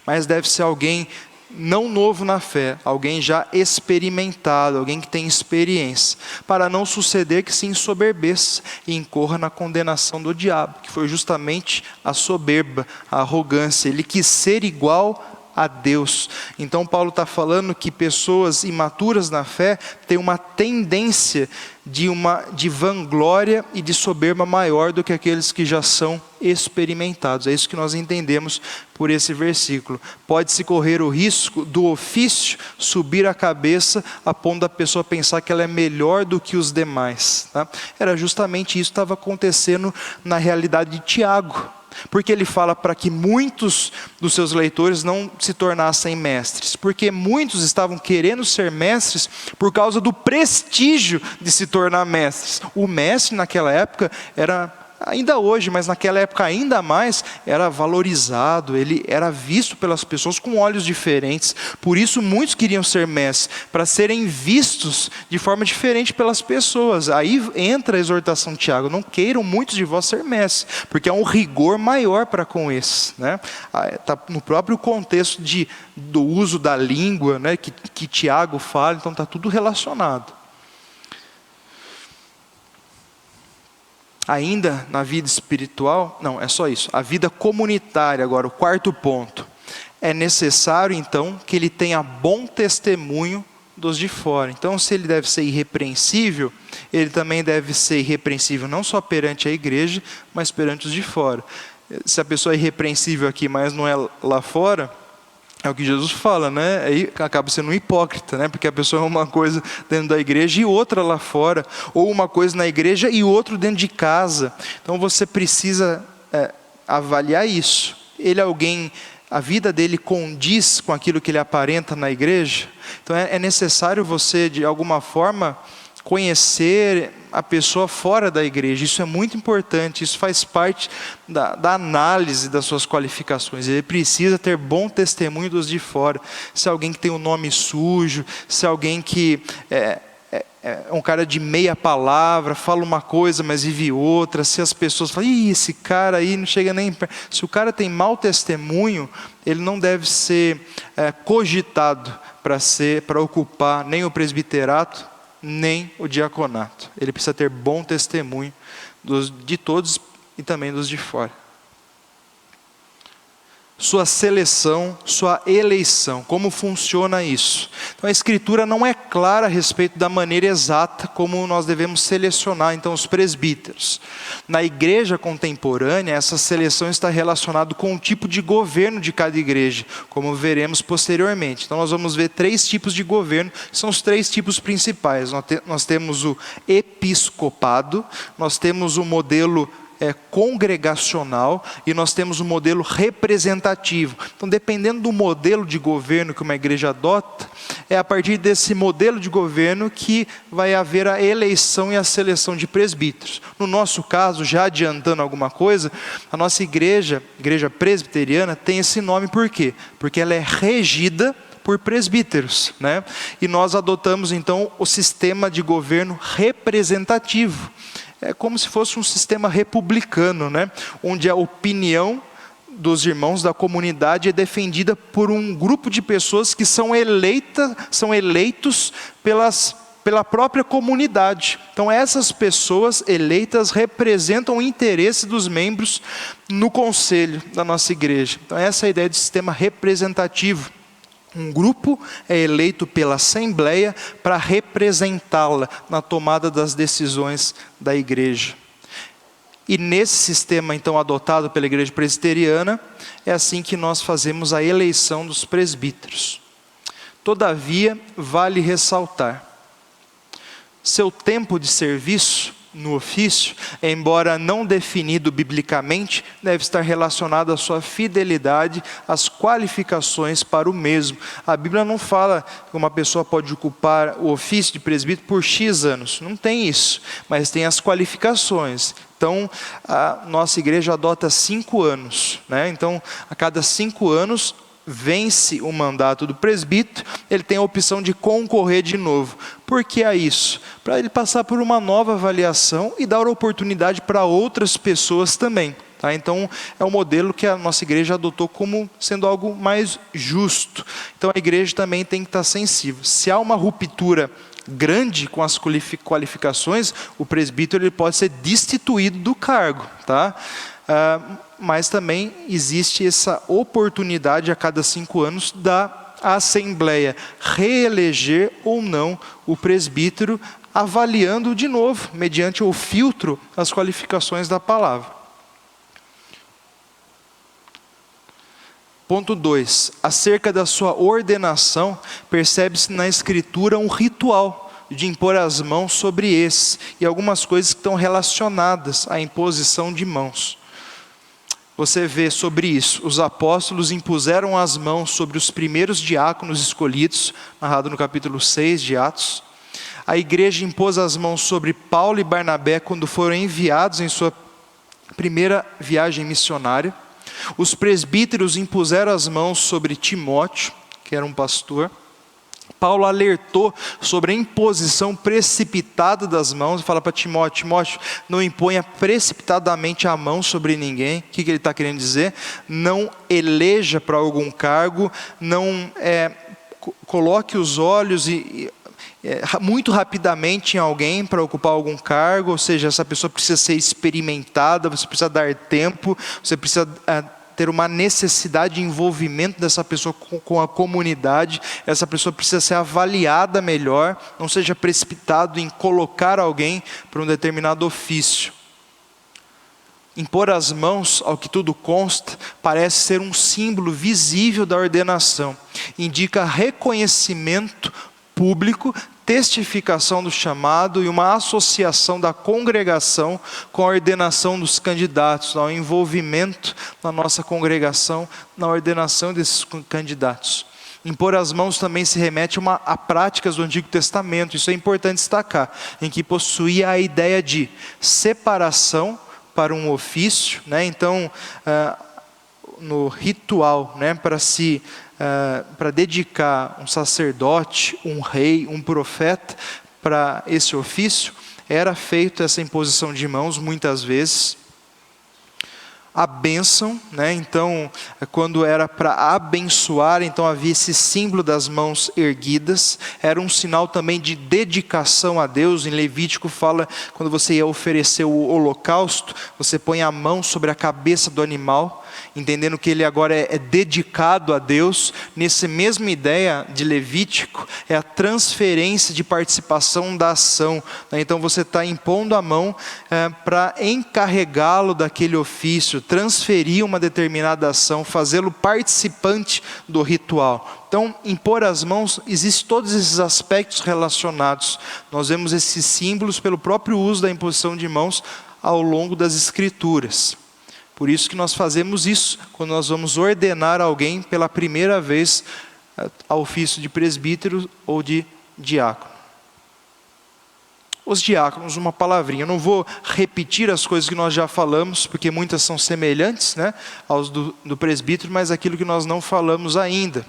Mas deve ser alguém não novo na fé, alguém já experimentado, alguém que tem experiência, para não suceder que se ensoberbeça e incorra na condenação do diabo, que foi justamente a soberba, a arrogância. Ele quis ser igual a Deus. Então Paulo está falando que pessoas imaturas na fé têm uma tendência de vanglória e de soberba maior do que aqueles que já são experimentados. É isso que nós entendemos por esse versículo. Pode-se correr o risco do ofício subir a cabeça a ponto da pessoa pensar que ela é melhor do que os demais, tá? Era justamente isso que estava acontecendo na realidade de Tiago. Porque ele fala para que muitos dos seus leitores não se tornassem mestres. Porque muitos estavam querendo ser mestres por causa do prestígio de se tornar mestres. O mestre naquela época era, ainda hoje, mas naquela época ainda mais, era valorizado, ele era visto pelas pessoas com olhos diferentes. Por isso muitos queriam ser mestres, para serem vistos de forma diferente pelas pessoas. Aí entra a exortação de Tiago: não queiram muitos de vós ser mestres, porque há um rigor maior para com esses, né? Está no próprio contexto do uso da língua, né, que Tiago fala, então está tudo relacionado. Ainda na vida espiritual, não, é só isso. A vida comunitária agora, o quarto ponto. é necessário então que ele tenha bom testemunho dos de fora. Então, se ele deve ser irrepreensível, ele também deve ser irrepreensível não só perante a igreja, mas perante os de fora. Se a pessoa é irrepreensível aqui, mas não é lá fora, é o que Jesus fala, né? Aí acaba sendo um hipócrita, né? Porque a pessoa é uma coisa dentro da igreja e outra lá fora, ou uma coisa na igreja e outro dentro de casa. Então você precisa avaliar isso. Ele é alguém, a vida dele condiz com aquilo que ele aparenta na igreja. Então é necessário você, de alguma forma, conhecer a pessoa fora da igreja. Isso é muito importante, isso faz parte da análise das suas qualificações. Ele precisa ter bom testemunho dos de fora. Se é alguém que tem um nome sujo, se é alguém que é um cara de meia palavra, fala uma coisa, mas vive outra. Se as pessoas falam, esse cara aí não chega nem perto. Se o cara tem mau testemunho, ele não deve ser cogitado para ocupar nem o presbiterato, nem o diaconato. Ele precisa ter bom testemunho de todos e também dos de fora. Sua seleção, sua eleição, como funciona isso? Então a Escritura não é clara a respeito da maneira exata como nós devemos selecionar então os presbíteros. Na igreja contemporânea, essa seleção está relacionada com o tipo de governo de cada igreja, como veremos posteriormente. Então nós vamos ver 3 tipos de governo, são os 3 tipos principais. Nós temos o episcopado, nós temos o modelo congregacional e nós temos um modelo representativo. Então, dependendo do modelo de governo que uma igreja adota, é a partir desse modelo de governo que vai haver a eleição e a seleção de presbíteros. No nosso caso, já adiantando alguma coisa, a nossa igreja presbiteriana, tem esse nome por quê? Porque ela é regida por presbíteros, né? E nós adotamos então o sistema de governo representativo. É como se fosse um sistema republicano, né? Onde a opinião dos irmãos da comunidade é defendida por um grupo de pessoas que são eleitos pela própria comunidade. Então essas pessoas eleitas representam o interesse dos membros no conselho da nossa igreja. Então essa é a ideia de sistema representativo. Um grupo é eleito pela Assembleia para representá-la na tomada das decisões da igreja. E nesse sistema então adotado pela igreja presbiteriana, é assim que nós fazemos a eleição dos presbíteros. Todavia, vale ressaltar, seu tempo de serviço no ofício, embora não definido biblicamente, deve estar relacionado à sua fidelidade, às qualificações para o mesmo. A Bíblia não fala que uma pessoa pode ocupar o ofício de presbítero por X anos, não tem isso, mas tem as qualificações. Então, a nossa igreja adota 5 anos, né? Então, a cada 5 anos, vence o mandato do presbítero, ele tem a opção de concorrer de novo. Por que é isso? Para ele passar por uma nova avaliação e dar oportunidade para outras pessoas também. Tá? Então, é um modelo que a nossa igreja adotou como sendo algo mais justo. Então, a igreja também tem que estar sensível. Se há uma ruptura grande com as qualificações, o presbítero ele pode ser destituído do cargo. Tá? Mas também existe essa oportunidade a cada 5 anos da Assembleia reeleger ou não o presbítero, avaliando de novo, mediante o filtro, as qualificações da palavra. Ponto 2. Acerca da sua ordenação, percebe-se na Escritura um ritual de impor as mãos sobre esse, e algumas coisas que estão relacionadas à imposição de mãos. Você vê sobre isso, os apóstolos impuseram as mãos sobre os primeiros diáconos escolhidos, narrado no capítulo 6 de Atos. A igreja impôs as mãos sobre Paulo e Barnabé quando foram enviados em sua primeira viagem missionária. Os presbíteros impuseram as mãos sobre Timóteo, que era um pastor. Paulo alertou sobre a imposição precipitada das mãos, e fala para Timóteo, não imponha precipitadamente a mão sobre ninguém. O que ele está querendo dizer? Não eleja para algum cargo, não coloque os olhos muito rapidamente em alguém para ocupar algum cargo, ou seja, essa pessoa precisa ser experimentada, você precisa dar tempo, você precisa ter uma necessidade de envolvimento dessa pessoa com a comunidade. Essa pessoa precisa ser avaliada melhor, não seja precipitado em colocar alguém para um determinado ofício. Impor as mãos, ao que tudo consta, parece ser um símbolo visível da ordenação. Indica reconhecimento público, testificação do chamado e uma associação da congregação com a ordenação dos candidatos, ao envolvimento na nossa congregação, na ordenação desses candidatos. Impor as mãos também se remete a práticas do Antigo Testamento, isso é importante destacar, em que possuía a ideia de separação para um ofício, né? Então, no ritual, né? Para dedicar um sacerdote, um rei, um profeta para esse ofício, era feita essa imposição de mãos muitas vezes. A bênção, né? Então, quando era para abençoar, então havia esse símbolo das mãos erguidas, era um sinal também de dedicação a Deus. Em Levítico fala, quando você ia oferecer o holocausto, você põe a mão sobre a cabeça do animal, entendendo que ele agora é dedicado a Deus. Nessa mesma ideia de Levítico, é a transferência de participação da ação, né? Então você está impondo a mão para encarregá-lo daquele ofício, transferir uma determinada ação, fazê-lo participante do ritual. Então, impor as mãos, existem todos esses aspectos relacionados. Nós vemos esses símbolos pelo próprio uso da imposição de mãos ao longo das Escrituras. Por isso que nós fazemos isso, quando nós vamos ordenar alguém pela primeira vez ao ofício de presbítero ou de diácono. Os diáconos, uma palavrinha, eu não vou repetir as coisas que nós já falamos, porque muitas são semelhantes, né, aos do presbítero, mas aquilo que nós não falamos ainda.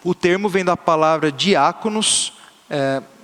O termo vem da palavra diáconos,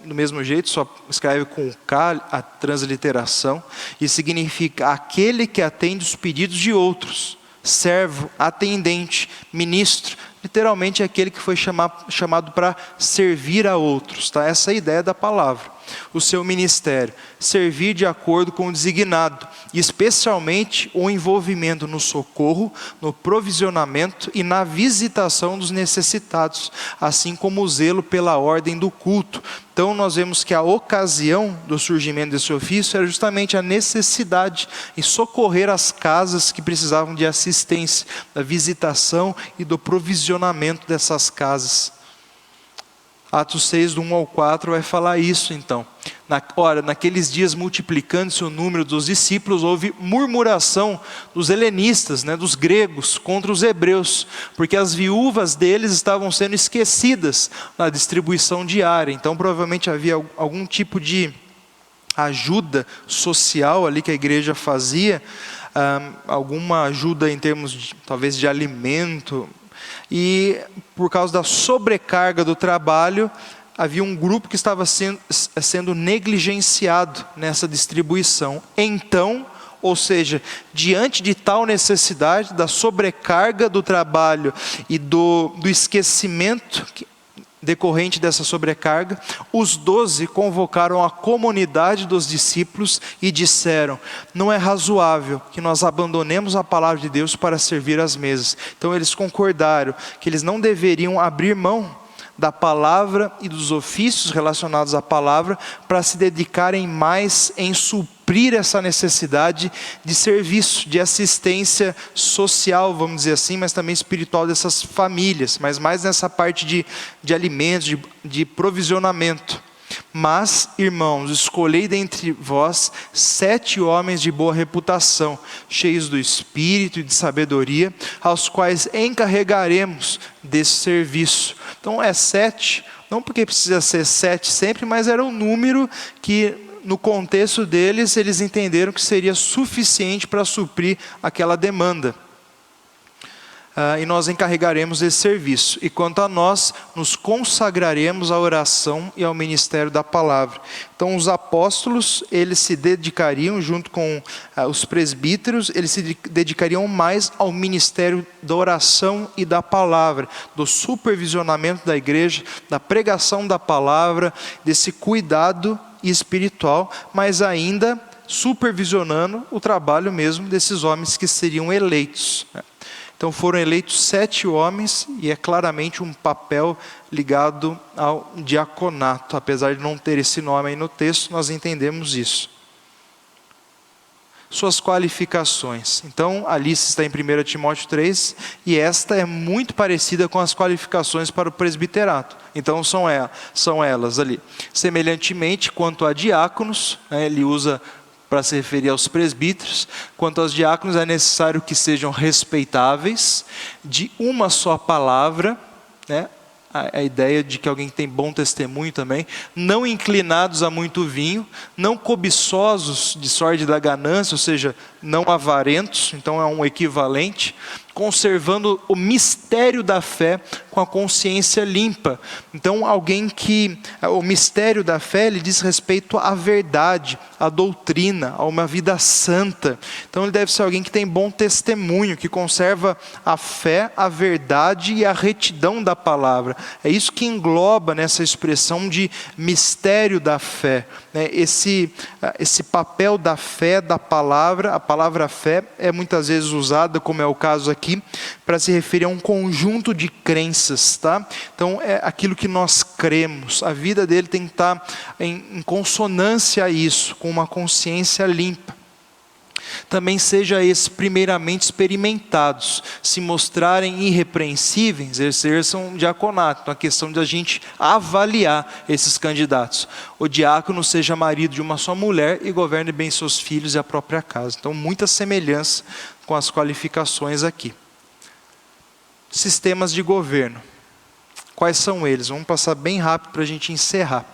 do mesmo jeito, só escreve com K, a transliteração, e significa aquele que atende os pedidos de outros, servo, atendente, ministro, literalmente é aquele que foi chamado para servir a outros, tá? Essa é a ideia da palavra. O seu ministério, servir de acordo com o designado, especialmente o envolvimento no socorro, no provisionamento e na visitação dos necessitados, assim como o zelo pela ordem do culto. Então nós vemos que a ocasião do surgimento desse ofício era justamente a necessidade em socorrer as casas que precisavam de assistência, da visitação e do provisionamento dessas casas. Atos 6, do 1 ao 4, vai falar isso então. Naqueles dias, multiplicando-se o número dos discípulos, houve murmuração dos helenistas, né, dos gregos, contra os hebreus, porque as viúvas deles estavam sendo esquecidas na distribuição diária. Então provavelmente havia algum tipo de ajuda social ali que a igreja fazia, alguma ajuda em termos talvez de alimento. E por causa da sobrecarga do trabalho, havia um grupo que estava sendo negligenciado nessa distribuição. Então, ou seja, diante de tal necessidade, da sobrecarga do trabalho e do esquecimento decorrente dessa sobrecarga, os 12 convocaram a comunidade dos discípulos e disseram: não é razoável que nós abandonemos a palavra de Deus para servir às mesas. Então eles concordaram que eles não deveriam abrir mão da palavra e dos ofícios relacionados à palavra para se dedicarem mais em suprir essa necessidade de serviço, de assistência social, vamos dizer assim, mas também espiritual dessas famílias, mas mais nessa parte de alimentos, de provisionamento. Mas, irmãos, escolhei dentre vós 7 homens de boa reputação, cheios do Espírito e de sabedoria, aos quais encarregaremos desse serviço. Então é 7, não porque precisa ser 7 sempre, mas era um número que no contexto deles, eles entenderam que seria suficiente para suprir aquela demanda. E nós encarregaremos esse serviço. E quanto a nós, nos consagraremos à oração e ao ministério da palavra. Então os apóstolos, eles se dedicariam, junto com os presbíteros, eles se dedicariam mais ao ministério da oração e da palavra, do supervisionamento da igreja, da pregação da palavra, desse cuidado espiritual, mas ainda supervisionando o trabalho mesmo desses homens que seriam eleitos, né? Então foram eleitos 7 homens, e é claramente um papel ligado ao diaconato. Apesar de não ter esse nome aí no texto, nós entendemos isso. Suas qualificações. Então, a lista está em 1 Timóteo 3, e esta é muito parecida com as qualificações para o presbiterato. Então, são elas ali. Semelhantemente, quanto a diáconos, né, ele usa para se referir aos presbíteros. Quanto aos diáconos, é necessário que sejam respeitáveis, de uma só palavra, né? A ideia de que alguém tem bom testemunho também, não inclinados a muito vinho, não cobiçosos de sorte da ganância, ou seja, não avarentos, então é um equivalente, conservando o mistério da fé com a consciência limpa. Então, alguém que, o mistério da fé, ele diz respeito à verdade, à doutrina, a uma vida santa. Então, ele deve ser alguém que tem bom testemunho, que conserva a fé, a verdade e a retidão da palavra. É isso que engloba nessa expressão de mistério da fé, né? Esse papel da fé, da palavra, a palavra fé é muitas vezes usada, como é o caso aqui, para se referir a um conjunto de crenças, tá? Então é aquilo que nós cremos. A vida dele tem que estar em consonância a isso, com uma consciência limpa. Também seja esses primeiramente experimentados, se mostrarem irrepreensíveis, exerçam um diaconato. Então, a questão de a gente avaliar esses candidatos. O diácono seja marido de uma só mulher e governe bem seus filhos e a própria casa. Então, muita semelhança com as qualificações aqui. Sistemas de governo. Quais são eles? Vamos passar bem rápido para a gente encerrar.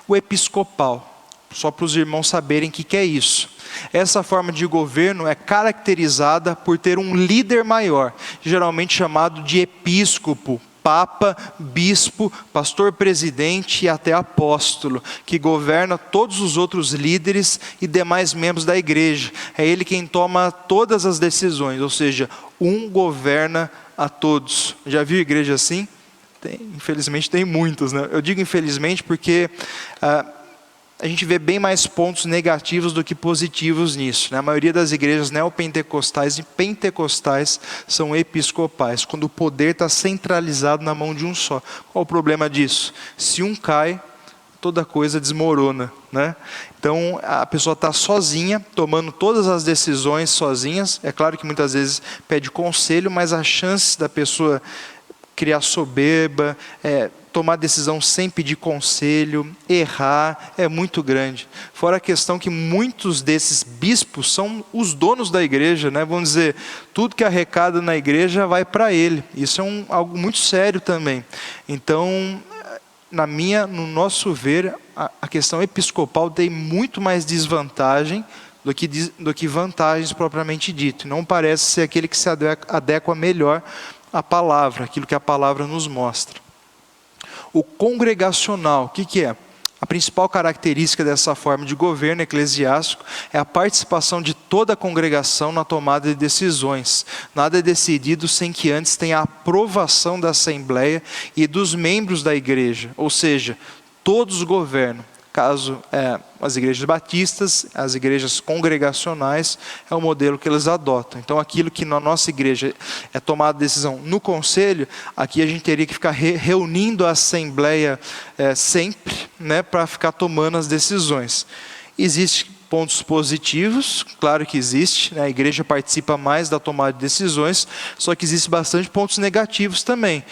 O episcopal. Só para os irmãos saberem o que é isso. Essa forma de governo é caracterizada por ter um líder maior, geralmente chamado de episcopo, papa, bispo, pastor presidente e até apóstolo, que governa todos os outros líderes e demais membros da igreja. É ele quem toma todas as decisões, ou seja, um governa a todos. Já viu igreja assim? Infelizmente tem muitas, né? Eu digo infelizmente porque a gente vê bem mais pontos negativos do que positivos nisso, né? A maioria das igrejas neopentecostais e pentecostais são episcopais, quando o poder está centralizado na mão de um só. Qual o problema disso? Se um cai, toda coisa desmorona, né? Então a pessoa está sozinha, tomando todas as decisões sozinhas. É claro que muitas vezes pede conselho, mas a chance da pessoa criar soberba, tomar decisão sem pedir conselho, errar, é muito grande. Fora a questão que muitos desses bispos são os donos da igreja, né? Vamos dizer, tudo que arrecada na igreja vai para ele. Isso é algo muito sério também. Então, no nosso ver, a questão episcopal tem muito mais desvantagem do que vantagens propriamente dito. Não parece ser aquele que se adequa melhor à palavra, aquilo que a palavra nos mostra. O congregacional, o que é? A principal característica dessa forma de governo eclesiástico é a participação de toda a congregação na tomada de decisões. Nada é decidido sem que antes tenha a aprovação da Assembleia e dos membros da igreja, ou seja, todos governam. Caso as igrejas batistas, as igrejas congregacionais, é o modelo que eles adotam. Então, aquilo que na nossa igreja é tomada decisão no conselho, aqui a gente teria que ficar reunindo a assembleia sempre, né, para ficar tomando as decisões. Existem pontos positivos, claro que existe, né? A igreja participa mais da tomada de decisões, só que existe bastante pontos negativos também.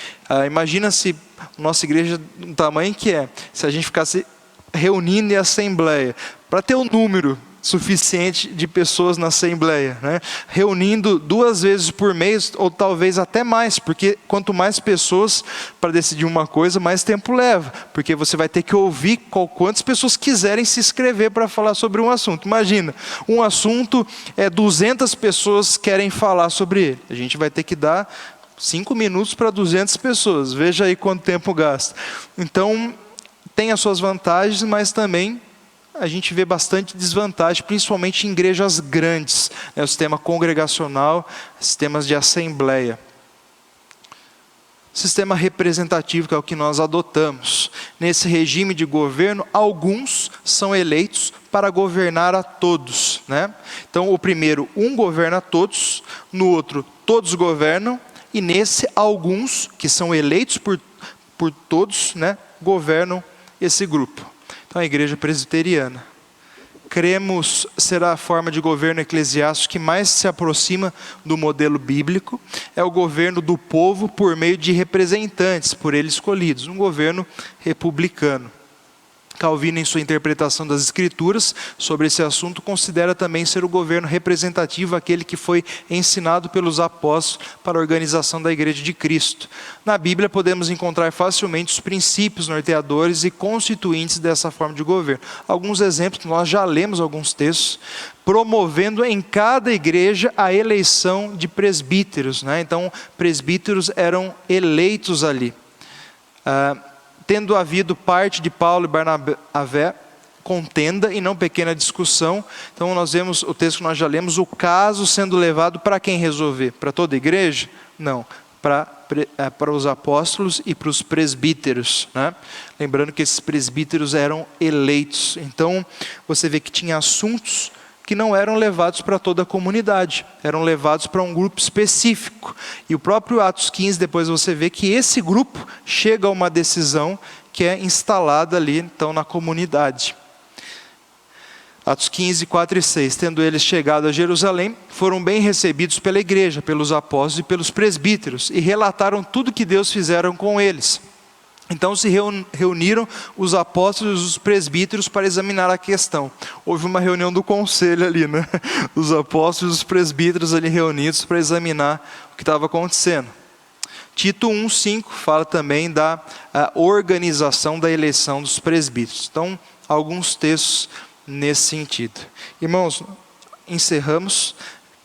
Imagina se nossa igreja, do tamanho que se a gente ficasse reunindo em assembleia, para ter um número suficiente de pessoas na assembleia, né? Reunindo 2 vezes por mês, ou talvez até mais, porque quanto mais pessoas para decidir uma coisa, mais tempo leva, porque você vai ter que ouvir quantas pessoas quiserem se inscrever para falar sobre um assunto. Imagina, um assunto 200 pessoas querem falar sobre ele, a gente vai ter que dar 5 minutos para 200 pessoas, veja aí quanto tempo gasta. Então, tem as suas vantagens, mas também a gente vê bastante desvantagem, principalmente em igrejas grandes, né? O sistema congregacional, sistemas de assembleia. sistema representativo, que é o que nós adotamos. Nesse regime de governo, alguns são eleitos para governar a todos, né? Então, o primeiro, um governa a todos, no outro, todos governam, e nesse, alguns, que são eleitos por todos, né, governam esse grupo. Então, a igreja presbiteriana, cremos será a forma de governo eclesiástico que mais se aproxima do modelo bíblico, é o governo do povo por meio de representantes, por ele escolhidos, um governo republicano. Calvino, em sua interpretação das Escrituras sobre esse assunto, considera também ser o governo representativo aquele que foi ensinado pelos apóstolos para a organização da Igreja de Cristo. Na Bíblia podemos encontrar facilmente os princípios norteadores e constituintes dessa forma de governo. Alguns exemplos, nós já lemos alguns textos, promovendo em cada igreja a eleição de presbíteros, né? Então, presbíteros eram eleitos ali. Tendo havido parte de Paulo e Barnabé, contenda e não pequena discussão. Então nós vemos o texto que nós já lemos, o caso sendo levado para quem resolver? Para toda a igreja? Não, para os apóstolos e para os presbíteros, né? Lembrando que esses presbíteros eram eleitos. Então você vê que tinha assuntos que não eram levados para toda a comunidade, eram levados para um grupo específico. E o próprio Atos 15, depois você vê que esse grupo chega a uma decisão que é instalada ali, então, na comunidade. Atos 15, 4 e 6. Tendo eles chegado a Jerusalém, foram bem recebidos pela igreja, pelos apóstolos e pelos presbíteros, e relataram tudo que Deus fizeram com eles. Então se reuniram os apóstolos e os presbíteros para examinar a questão. Houve uma reunião do conselho ali, né? Os apóstolos e os presbíteros ali reunidos para examinar o que estava acontecendo. Tito 1,5 fala também da organização da eleição dos presbíteros. Então, alguns textos nesse sentido. Irmãos, encerramos.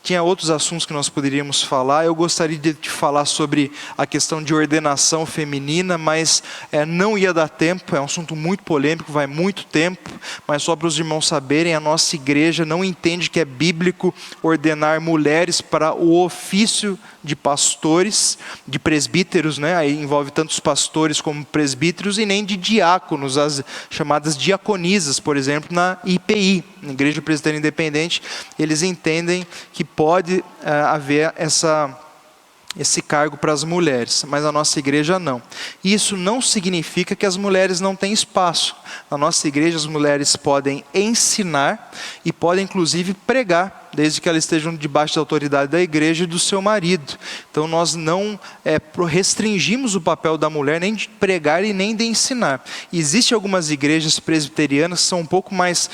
Tinha outros assuntos que nós poderíamos falar. Eu gostaria de te falar sobre a questão de ordenação feminina, mas não ia dar tempo. É um assunto muito polêmico, vai muito tempo. Mas só para os irmãos saberem, a nossa igreja não entende que é bíblico ordenar mulheres para o ofício de pastores, de presbíteros, né? Aí envolve tanto os pastores como presbíteros, e nem de diáconos, as chamadas diaconisas, por exemplo, na IPI, na Igreja Presbiteriana Independente. Eles entendem que pode haver esse cargo para as mulheres, mas a nossa igreja não. Isso não significa que as mulheres não têm espaço. Na nossa igreja as mulheres podem ensinar e podem inclusive pregar, desde que elas estejam debaixo da autoridade da igreja e do seu marido. Então nós não restringimos o papel da mulher nem de pregar e nem de ensinar. Existem algumas igrejas presbiterianas que são um pouco mais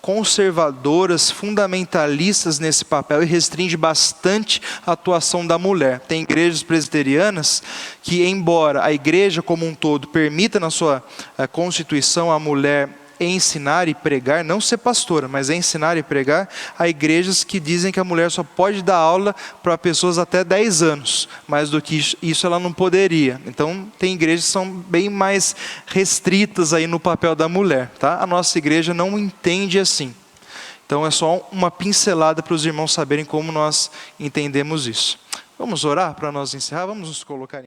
conservadoras, fundamentalistas nesse papel, e restringe bastante a atuação da mulher. Tem igrejas presbiterianas que, embora a igreja como um todo permita na sua constituição a mulher ensinar e pregar, não ser pastora, mas ensinar e pregar, há igrejas que dizem que a mulher só pode dar aula para pessoas até 10 anos, mais do que isso ela não poderia. Então tem igrejas que são bem mais restritas aí no papel da mulher, tá? A nossa igreja não entende assim. Então é só uma pincelada para os irmãos saberem como nós entendemos isso. Vamos orar para nós encerrar? Vamos nos colocar